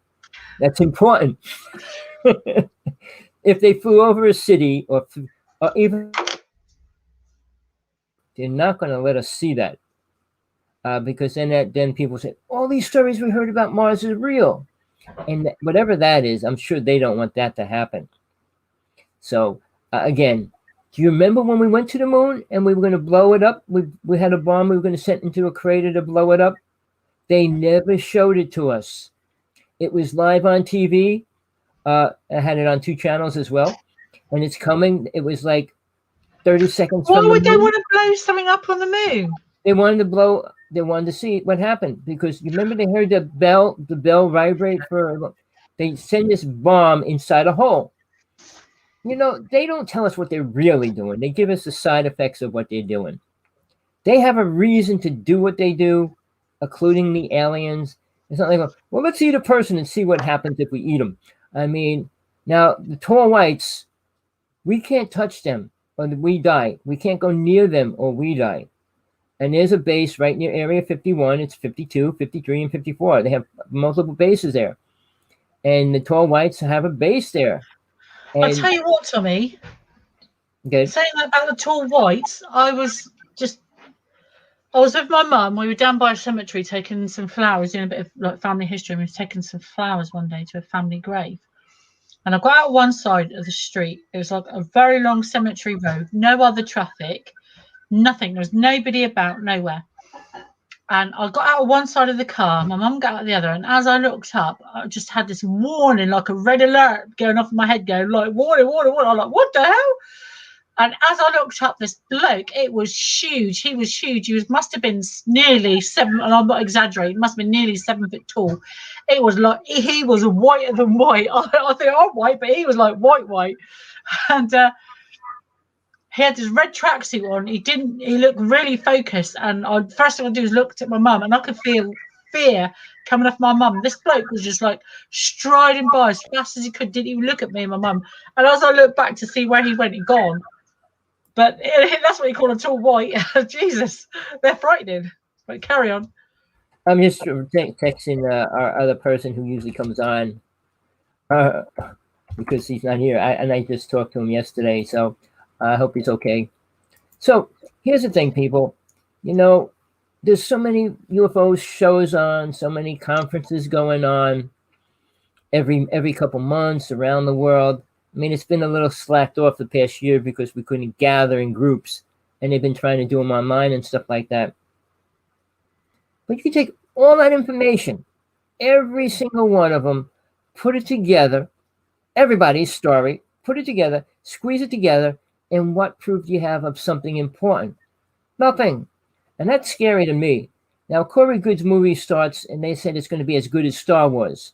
that's important. If they flew over a city or even, they're not going to let us see that because then people say all these stories we heard about Mars is real, and whatever that is, I'm sure they don't want that to happen. So again, do you remember when we went to the moon and we were going to blow it up? We had a bomb we were going to send into a crater to blow it up. They never showed it to us. It was live on TV. I had it on 2 channels as well, and it's coming. It was like 30 seconds Why from the would they moon. want to blow something up on the moon? They wanted to see what happened because you remember they heard the bell vibrate for. They send this bomb inside a hole. You know, they don't tell us what they're really doing. They give us the side effects of what they're doing. They have a reason to do what they do, including the aliens. It's not like, well, let's eat a person and see what happens if we eat them. I mean, now the tall whites, we can't touch them or we die. We can't go near them or we die. And there's a base right near Area 51. It's 52, 53, and 54. They have multiple bases there. And the tall whites have a base there. And I tell you what, Tommy, saying that about the tall whites, I was with my mum. We were down by a cemetery taking some flowers, doing a bit of like family history. We were taking some flowers one day to a family grave. And I got out one side of the street. It was like a very long cemetery road, no other traffic, nothing. There was nobody about, nowhere. And I got out of one side of the car, my mum got out of the other. And as I looked up, I just had this warning, like a red alert going off in my head, going like, warning, warning, warning. I'm like, what the hell? And as I looked up, this bloke, it was huge. He was huge. Must have been nearly 7, and I'm not exaggerating, must have been nearly 7 foot tall. It was like, he was whiter than white. I think I'm white, but he was like white. And he had this red tracksuit on. He looked really focused. And first thing I do is looked at my mum, and I could feel fear coming off my mum. This bloke was just like striding by as fast as he could, didn't even look at me and my mum. And as I looked back to see where he went, he'd gone. But that's what you call a tall white. Jesus, they're frightening. But carry on. I'm just texting our other person who usually comes on because he's not here. I just talked to him yesterday, so I hope he's okay. So here's the thing, people. You know, there's so many UFO shows on, so many conferences going on every couple months around the world. I mean, it's been a little slacked off the past year because we couldn't gather in groups, and they've been trying to do them online and stuff like that. But you can take all that information, every single one of them, put it together, everybody's story, put it together, squeeze it together, and what proof do you have of something important? Nothing. And that's scary to me. Now, Corey Good's movie starts, and they said it's going to be as good as Star Wars.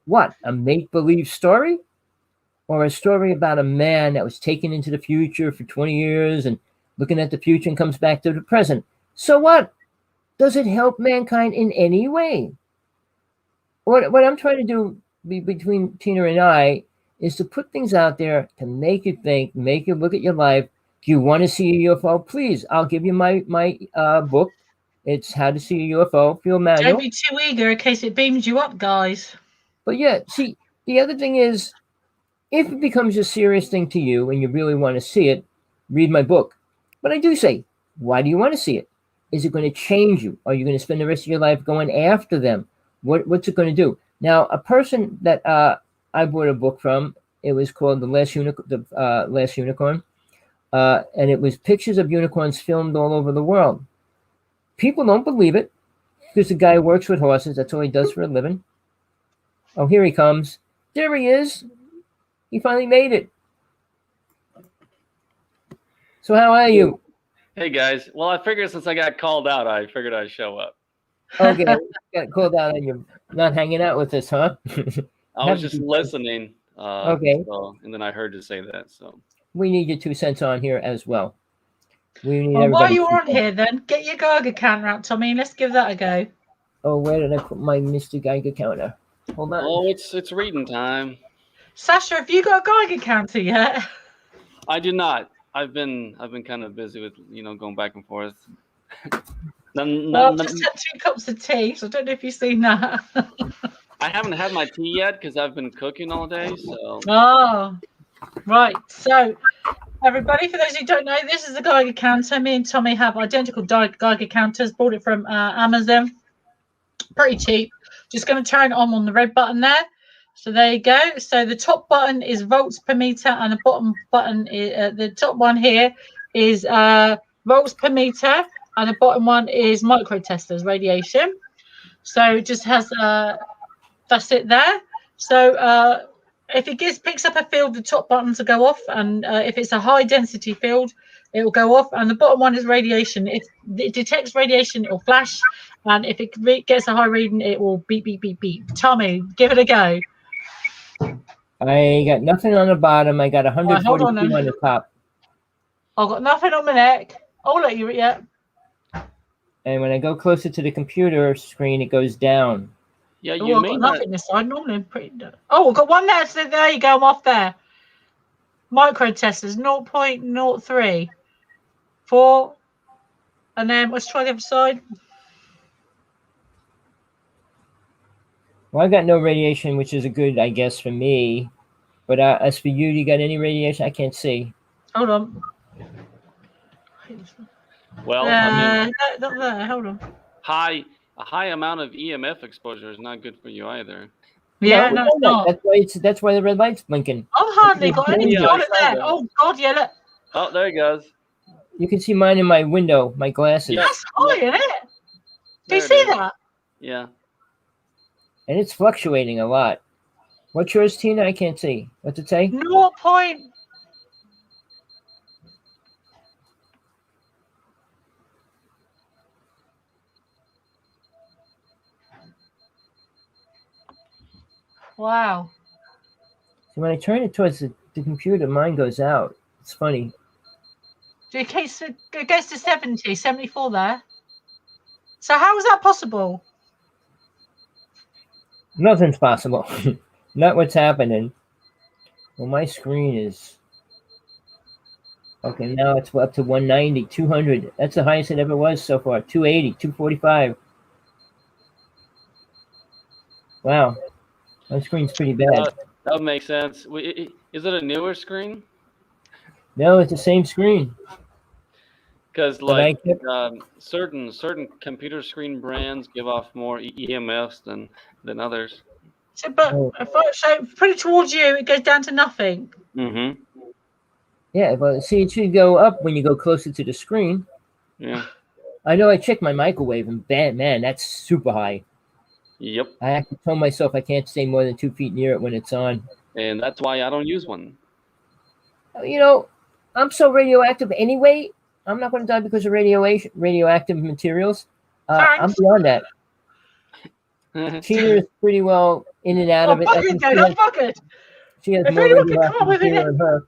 What, a make-believe story? Or a story about a man that was taken into the future for 20 years and looking at the future and comes back to the present. So what? Does it help mankind in any way? What I'm trying to do between Tina and I is to put things out there to make you think, make you look at your life. Do you want to see a UFO? Please, I'll give you my book. It's How to See a UFO, Field Manual. Don't be too eager in case it beams you up, guys. But yeah, see, the other thing is, If it becomes a serious thing to you and you really want to see it, read my book. But I do say, why do you want to see it? Is it going to change you? Are you going to spend the rest of your life going after them? What's it going to do? Now, a person that I bought a book from, it was called The Last Unicorn, and it was pictures of unicorns filmed all over the world. People don't believe it because the guy works with horses. That's all he does for a living. Oh, here he comes. There he is. He finally made it. So how are you? Hey guys. Well, I figured since I got called out, I figured I'd show up. Okay, got called out and you're not hanging out with us, huh? I was just listening. Okay. So, and then I heard you say that. So We need your 2 cents on here as well. We need Well, while everybody. you're on here, then get your Geiger counter out, Tommy, and let's give that a go. Oh, where did I put my Mr. Geiger counter? Hold on. oh, it's reading time. Sasha, have you got a Geiger counter yet? I do not. I've been kind of busy with going back and forth. Well, I've just had 2 cups of tea, so I don't know if you've seen that. I haven't had my tea yet because I've been cooking all day. So Oh, right. So, everybody, for those who don't know, this is the Geiger counter. Me and Tommy have identical Geiger counters. Bought it from Amazon. Pretty cheap. Just going to turn it on the red button there. So there you go. So the top button is volts per meter, and the bottom button is the top one here is volts per meter, and the bottom one is microtesters radiation. So it just has that's it there. So if it picks up a field, the top buttons will go off, and if it's a high density field, it will go off. And the bottom one is radiation. If it detects radiation, it will flash, and if it gets a high reading, it will beep beep beep beep. Tommy, give it a go. I got nothing on the bottom. I got 142 on the top. I've got nothing on my neck. I'll let you. Yeah. And when I go closer to the computer screen, it goes down. Yeah, you I've got nothing this side. Normally, I'm pretty. Oh, I've got one there. So there you go. I'm off there. Microtesters 0.03, 4, and then let's try the other side. Well, I got no radiation, which is a good, I guess, for me. But as for you, do you got any radiation? I can't see. Hold on. Well, I mean, no, not there. Hold on. a high amount of EMF exposure is not good for you either. Yeah, no, it's not. That's why the red light's blinking. I've hardly got any. Yeah, Got it there. Oh God, yeah, look. Oh, there he goes. You can see mine in my window, my glasses. Yeah. That's high, isn't it? Do you see that? Yeah. And it's fluctuating a lot. What's yours, Tina? I can't see. What's it say? 0. Wow. So when I turn it towards the computer, mine goes out. It's funny. It goes to 70, 74 there. So how is that possible? Nothing's possible. Not what's happening. Well, my screen is... Okay, now it's up to 190, 200. That's the highest it ever was so far. 280, 245. Wow. My screen's pretty bad. That makes sense. Is it a newer screen? No, it's the same screen. Because like certain computer screen brands give off more EMFs than others. So, so pretty towards you, it goes down to nothing. Mm-hmm. Yeah, but see, it should go up when you go closer to the screen. Yeah. I know I checked my microwave, and man, that's super high. Yep. I have to tell myself I can't stay more than 2 feet near it when it's on. And that's why I don't use one. You know, I'm so radioactive anyway. I'm not going to die because of radioactive materials. I'm beyond that. Tina is pretty well in and out of it. She has more radioactive material in her.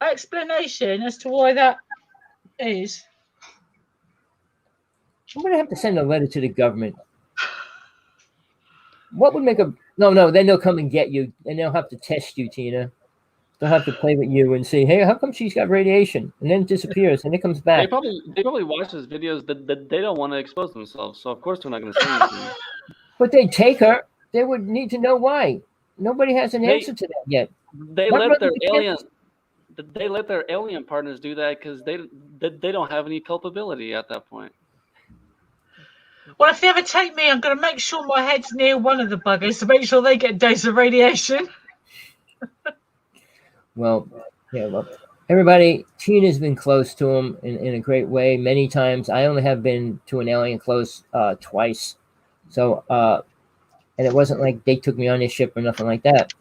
Explanation as to why that is. I'm going to have to send a letter to the government. What would make a... No, then they'll come and get you, and they'll have to test you, Tina. They'll have to play with you and say, hey, how come she's got radiation? And then it disappears, and it comes back. They probably watch those videos that they don't want to expose themselves, so of course they're not going to say anything. But they'd take her. They would need to know why. Nobody has an answer to that yet. they let their alien partners do that because they don't have any culpability at that point. Well, if they ever take me, I'm going to make sure my head's near one of the buggers to make sure they get a dose of radiation. Well, yeah, well, everybody, Tina's been close to him in a great way many times. I only have been to an alien close twice. So, and it wasn't like they took me on their ship or nothing like that.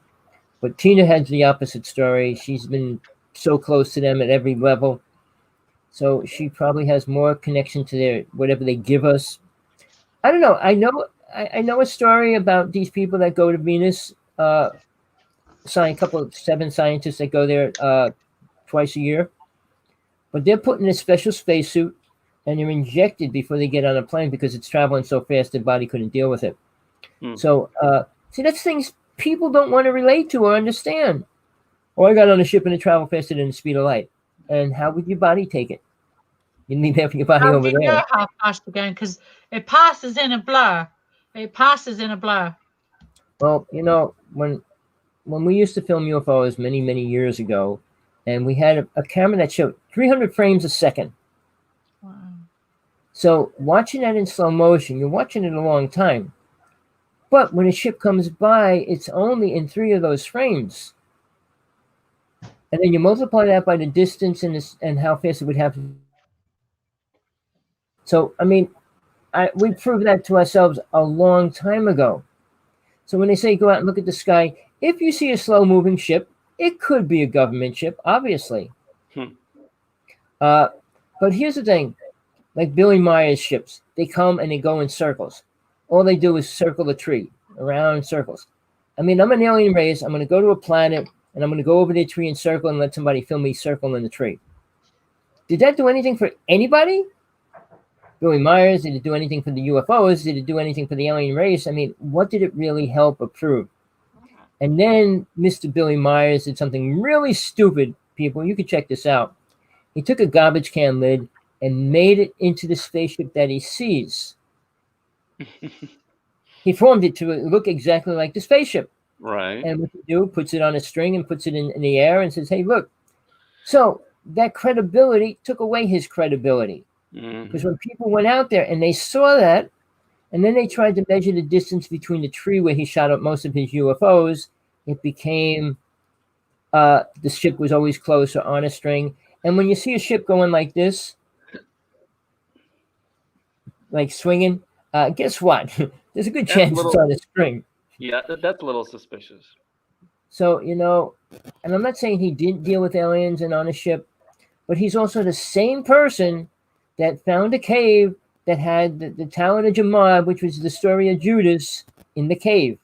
But Tina has the opposite story. She's been so close to them at every level. So she probably has more connection to their whatever they give us. I don't know. I know a story about these people that go to Venus. A couple of 7 scientists that go there twice a year. But they're put in a special spacesuit and they're injected before they get on a plane because it's traveling so fast their body couldn't deal with it. So, see, that's things people don't want to relate to or understand. Oh, I got on a ship and it traveled faster than the speed of light. And how would your body take it? You need to have your body over there. How do you know how fast you're going? Because it passes in a blur. It passes in a blur. Well, you know, when we used to film UFOs many, many years ago, and we had a camera that showed 300 frames a second. Wow. So watching that in slow motion, you're watching it a long time. But when a ship comes by, it's only in 3 of those frames. And then you multiply that by the distance and how fast it would have to. So, I mean, we proved that to ourselves a long time ago. So when they say go out and look at the sky, if you see a slow-moving ship, it could be a government ship, obviously. But here's the thing. Like Billy Myers ships, they come and they go in circles. All they do is circle a tree, around in circles. I mean, I'm an alien race. I'm going to go to a planet, and I'm going to go over the tree and circle and let somebody film me circling the tree. Did that do anything for anybody? Billy Myers, did it do anything for the UFOs? Did it do anything for the alien race? I mean, what did it really help or prove? And then Mr. Billy Myers did something really stupid, people. You can check this out. He took a garbage can lid and made it into the spaceship that he sees. He formed it to look exactly like the spaceship. Right. And what he do, puts it on a string and puts it in the air and says, hey, look. So that credibility took away his credibility. Because when people went out there and they saw that, and then they tried to measure the distance between the tree where he shot up most of his UFOs, it became the ship was always closer on a string. And when you see a ship going like this, like swinging, guess what? There's a good chance it's on a string. Yeah, that's a little suspicious. So, you know, and I'm not saying he didn't deal with aliens and on a ship, but he's also the same person that found a cave that had the Tower of Jamad, which was the story of Judas in the cave,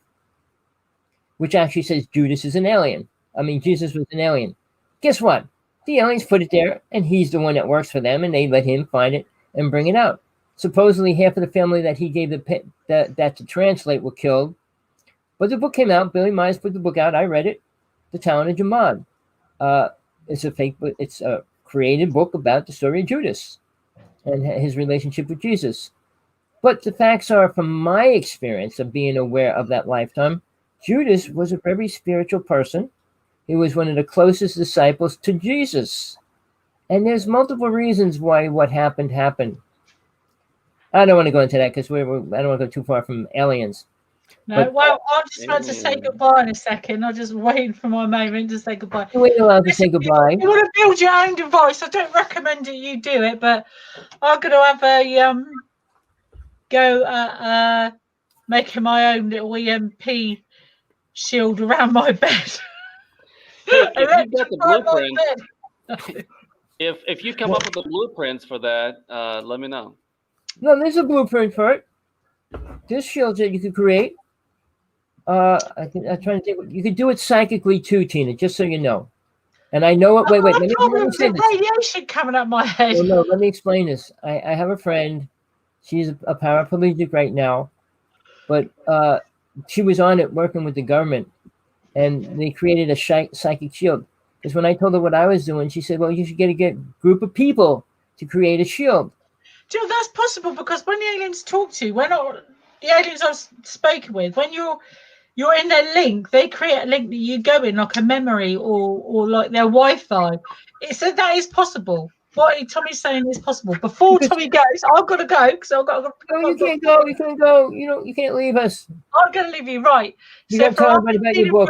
which actually says Judas is an alien. I mean, Jesus was an alien. Guess what? The aliens put it there, and he's the one that works for them, and they let him find it and bring it out. Supposedly, half of the family that he gave that to translate were killed. But the book came out. Billy Myers put the book out. I read it. The Tower of Jamad. It's a fake, but it's a created book about the story of Judas and his relationship with Jesus. But the facts are, from my experience of being aware of that lifetime, Judas was a very spiritual person. He was one of the closest disciples to Jesus. And there's multiple reasons why what happened. I don't want to go into that because I don't want to go too far from aliens. No, but, well, I'm just about to say goodbye in a second. I'm just waiting for my moment to say goodbye. You ain't allowed to say goodbye. If you want to build your own device, I don't recommend that you do it, but I'm going to have a go at making my own little EMP shield around my bed. If you got the blueprint, if you come up with the blueprints for that, let me know. No, there's a blueprint for it. There's shields that you could create. I'm trying to think. You could do it psychically too, Tina, just so you know. And I know it. Wait. Let me say this. Radiation coming up my head. Well, no, let me explain this. I have a friend. She's a paraplegic right now, but she was on it working with the government, and they created a psychic shield. Because when I told her what I was doing, she said, "Well, you should get a group of people to create a shield." Joe, that's possible because when the aliens talk to you, the aliens I've spoken with, when you're you're in their link. They create a link that you go in, like a memory or like their Wi-Fi. So that is possible. What Tommy's saying is possible. Before Tommy goes, I've got to go because I've got. No, you can't go. You can't go. You can't leave us. I'm going to leave you right. You So got to tell everybody about your book.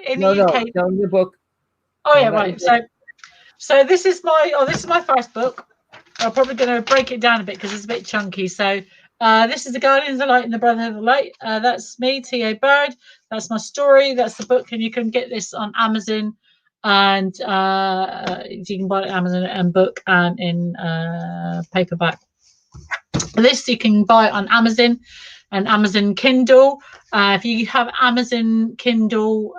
in No, the UK. tell them your book. Oh yeah, right. So this is my first book. I'm probably going to break it down a bit because it's a bit chunky. So this is The Guardians of the Light and the Brotherhood of the Light. That's me, T.A. Bird. That's my story. That's the book, and you can get this on Amazon, and you can buy it on Amazon and book and in paperback. This you can buy it on Amazon and Amazon Kindle. If you have Amazon Kindle,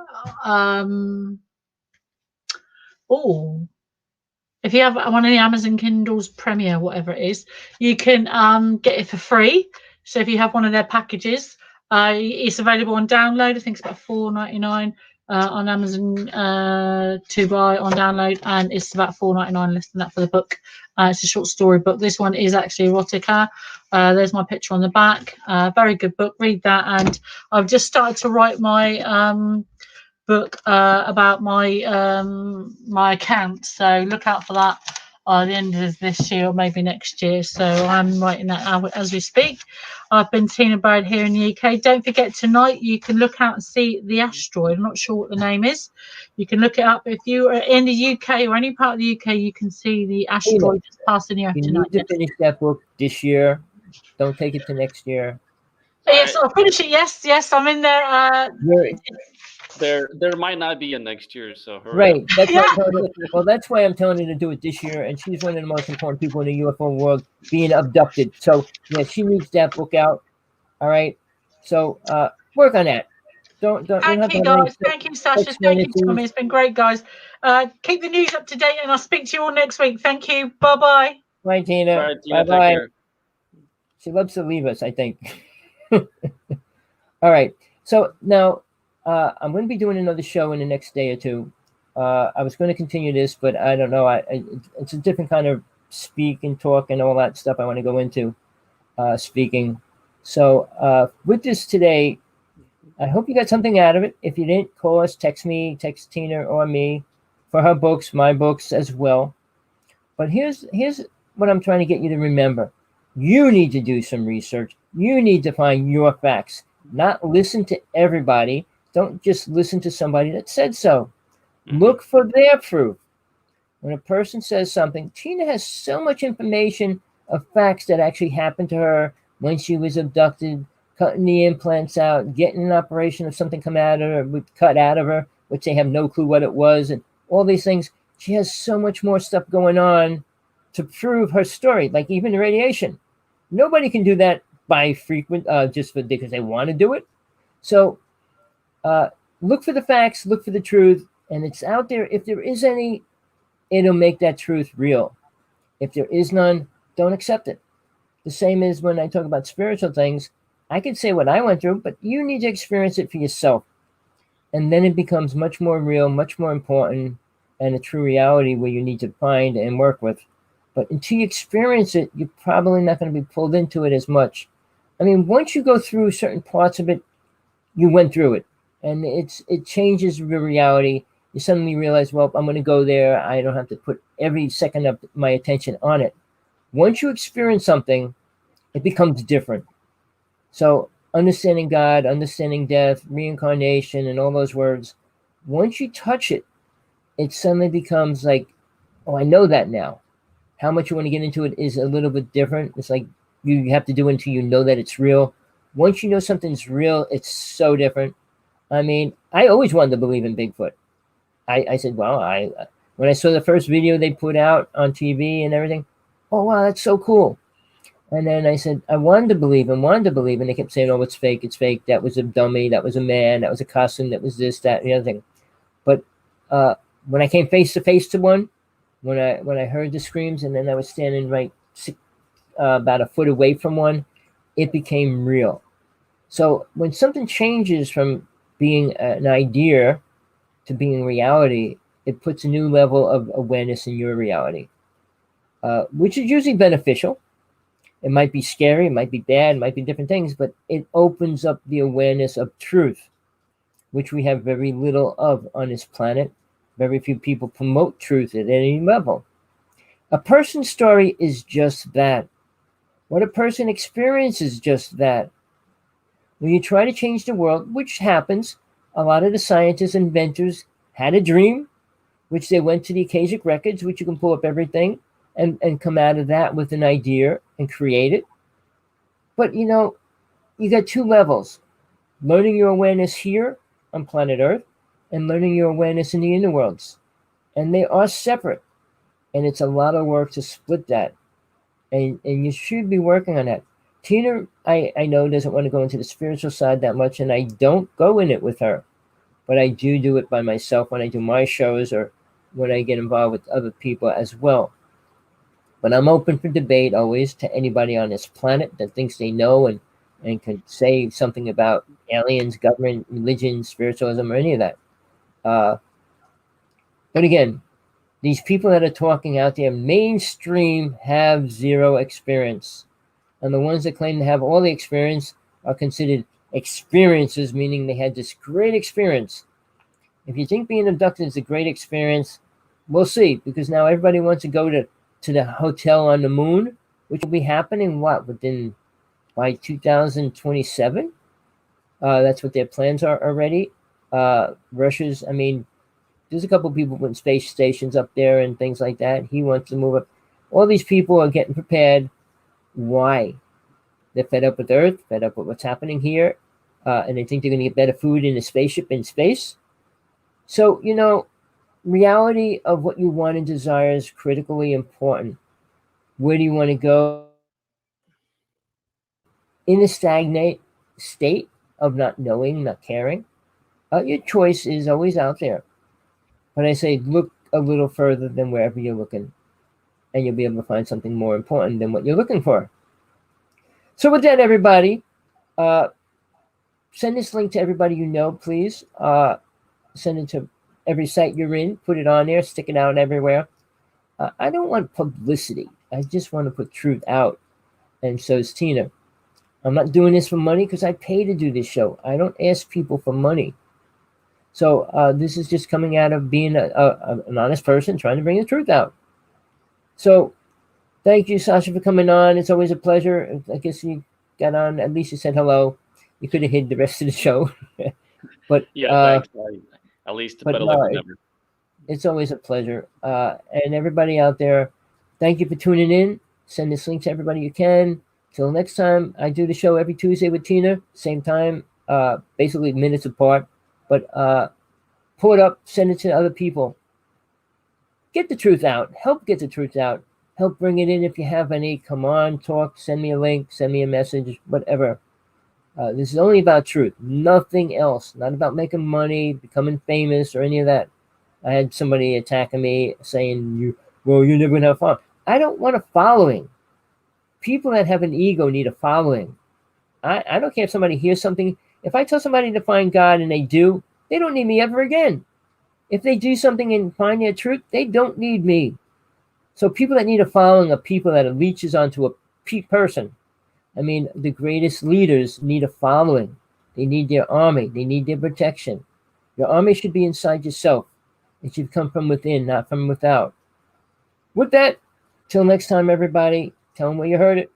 if you have one of the Amazon Kindles Premier, whatever it is, you can get it for free. So if you have one of their packages, it's available on download. I think it's about $4.99 on Amazon to buy on download, and it's about $4.99 less than that for the book. It's a short story book. This one is actually erotica. There's my picture on the back. Very good book. Read that. And I've just started to write my book about my my account, so look out for that at the end of this year or maybe next year. So I'm writing that out as we speak. I've been Tina Bird here in the UK. Don't forget, tonight you can look out and see the asteroid. I'm not sure what the name is. You can look it up. If you are in the UK or any part of the UK, you can see the asteroid that's passing the Earth tonight. You need to finish that book this year. Don't take it to next year. Yes, I'll finish it. Yes, I'm in there. There might not be a next year, so right. That's why I'm telling her to do it this year. And she's one of the most important people in the UFO world, being abducted. So yeah, she needs that book out. All right. So work on that. Don't. Thank you, guys. Thank you, Sasha. Thank you, Tommy. It's been great, guys. Keep the news up to date, and I'll speak to you all next week. Thank you. Bye-bye. Bye, Tina. All right, Tina, bye-bye. take care. She loves to leave us, I think. All right. So now I'm going to be doing another show in the next day or two. I was going to continue this, but I don't know. It's a different kind of speak and talk and all that stuff I want to go into speaking. So with this today, I hope you got something out of it. If you didn't, call us, text me, text Tina or me for her books, my books as well. But here's what I'm trying to get you to remember. You need to do some research. You need to find your facts, not listen to everybody. Don't just listen to somebody that said so. Look for their proof. When a person says something, Tina has so much information of facts that actually happened to her when she was abducted, cutting the implants out, getting an operation of something cut out of her, which they have no clue what it was, and all these things. She has so much more stuff going on to prove her story, like even the radiation. Nobody can do that by because they want to do it. So look for the facts, look for the truth, and it's out there. If there is any, it'll make that truth real. If there is none, don't accept it. The same as when I talk about spiritual things. I can say what I went through, but you need to experience it for yourself. And then it becomes much more real, much more important, and a true reality where you need to find and work with. But until you experience it, you're probably not going to be pulled into it as much. I mean, once you go through certain parts of it, you went through it. And it changes the reality. You suddenly realize, well, I'm going to go there. I don't have to put every second of my attention on it. Once you experience something, it becomes different. So understanding God, understanding death, reincarnation, and all those words, once you touch it, it suddenly becomes like, oh, I know that now. How much you want to get into it is a little bit different. It's like you have to do it until you know that it's real. Once you know something's real, it's so different. I mean, I always wanted to believe in Bigfoot. I said, well, when I saw the first video they put out on TV and everything, oh, wow, that's so cool. And then I said, I wanted to believe, and they kept saying, oh, it's fake. That was a dummy. That was a man. That was a costume. That was this, that, and the other thing. But when I came face to face to one, when I heard the screams, and then I was standing right about a foot away from one, it became real. So when something changes from being an idea to being reality, it puts a new level of awareness in your reality, which is usually beneficial. It might be scary, it might be bad, it might be different things, but it opens up the awareness of truth. which we have very little of on this planet. Very few people promote truth at any level. A person's story is just that. What a person experiences is just that. When you try to change the world, which happens, a lot of the scientists, inventors had a dream, which they went to the Akashic records, which you can pull up everything and come out of that with an idea and create it. But you got two levels: learning your awareness here on planet Earth and learning your awareness in the inner worlds. And they are separate. And it's a lot of work to split that. And you should be working on that. Tina, I know, doesn't want to go into the spiritual side that much, and I don't go in it with her. But I do it by myself when I do my shows or when I get involved with other people as well. But I'm open for debate always to anybody on this planet that thinks they know and can say something about aliens, government, religion, spiritualism, or any of that. But again, these people that are talking out there, mainstream, have zero experience. And the ones that claim to have all the experience are considered experiences, meaning they had this great experience. If you think being abducted is a great experience, we'll see, because now everybody wants to go to the hotel on the moon, which will be happening, by 2027? That's what their plans are already. Russia's, there's a couple of people putting space stations up there and things like that. He wants to move up. All these people are getting prepared. Why? They're fed up with Earth, fed up with what's happening here, and they think they're going to get better food in a spaceship in space. So, reality of what you want and desire is critically important. Where do you want to go? In a stagnate state of not knowing, not caring, your choice is always out there. But I say look a little further than wherever you're looking, and you'll be able to find something more important than what you're looking for. So with that, everybody, send this link to everybody you know, please. Send it to every site you're in. Put it on there. Stick it out everywhere. I don't want publicity. I just want to put truth out. And so is Tina. I'm not doing this for money because I pay to do this show. I don't ask people for money. So this is just coming out of being an honest person trying to bring the truth out. So thank you, Sasha, for coming on. It's always a pleasure. I guess you got on. At least you said hello. You could have hid the rest of the show. But yeah, thanks. At least better luck than never. It's always a pleasure. And everybody out there, thank you for tuning in. Send this link to everybody you can. Till next time, I do the show every Tuesday with Tina, same time, basically minutes apart. But pull it up, send it to other people. Get the truth out. Help get the truth out. Help bring it in if you have any. Come on, talk, send me a link, send me a message, whatever. This is only about truth, nothing else. Not about making money, becoming famous, or any of that. I had somebody attacking me saying, you're never going to have fun. I don't want a following. People that have an ego need a following. I don't care if somebody hears something. If I tell somebody to find God and they do, they don't need me ever again. If they do something and find their truth, they don't need me. So people that need a following are people that it leeches onto a person. The greatest leaders need a following. They need their army. They need their protection. Your army should be inside yourself. It should come from within, not from without. With that, till next time, everybody, tell them where you heard it.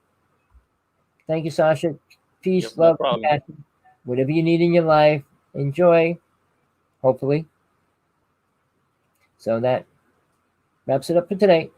Thank you, Sasha. Peace, love, compassion. Whatever you need in your life, enjoy, hopefully. So that wraps it up for today.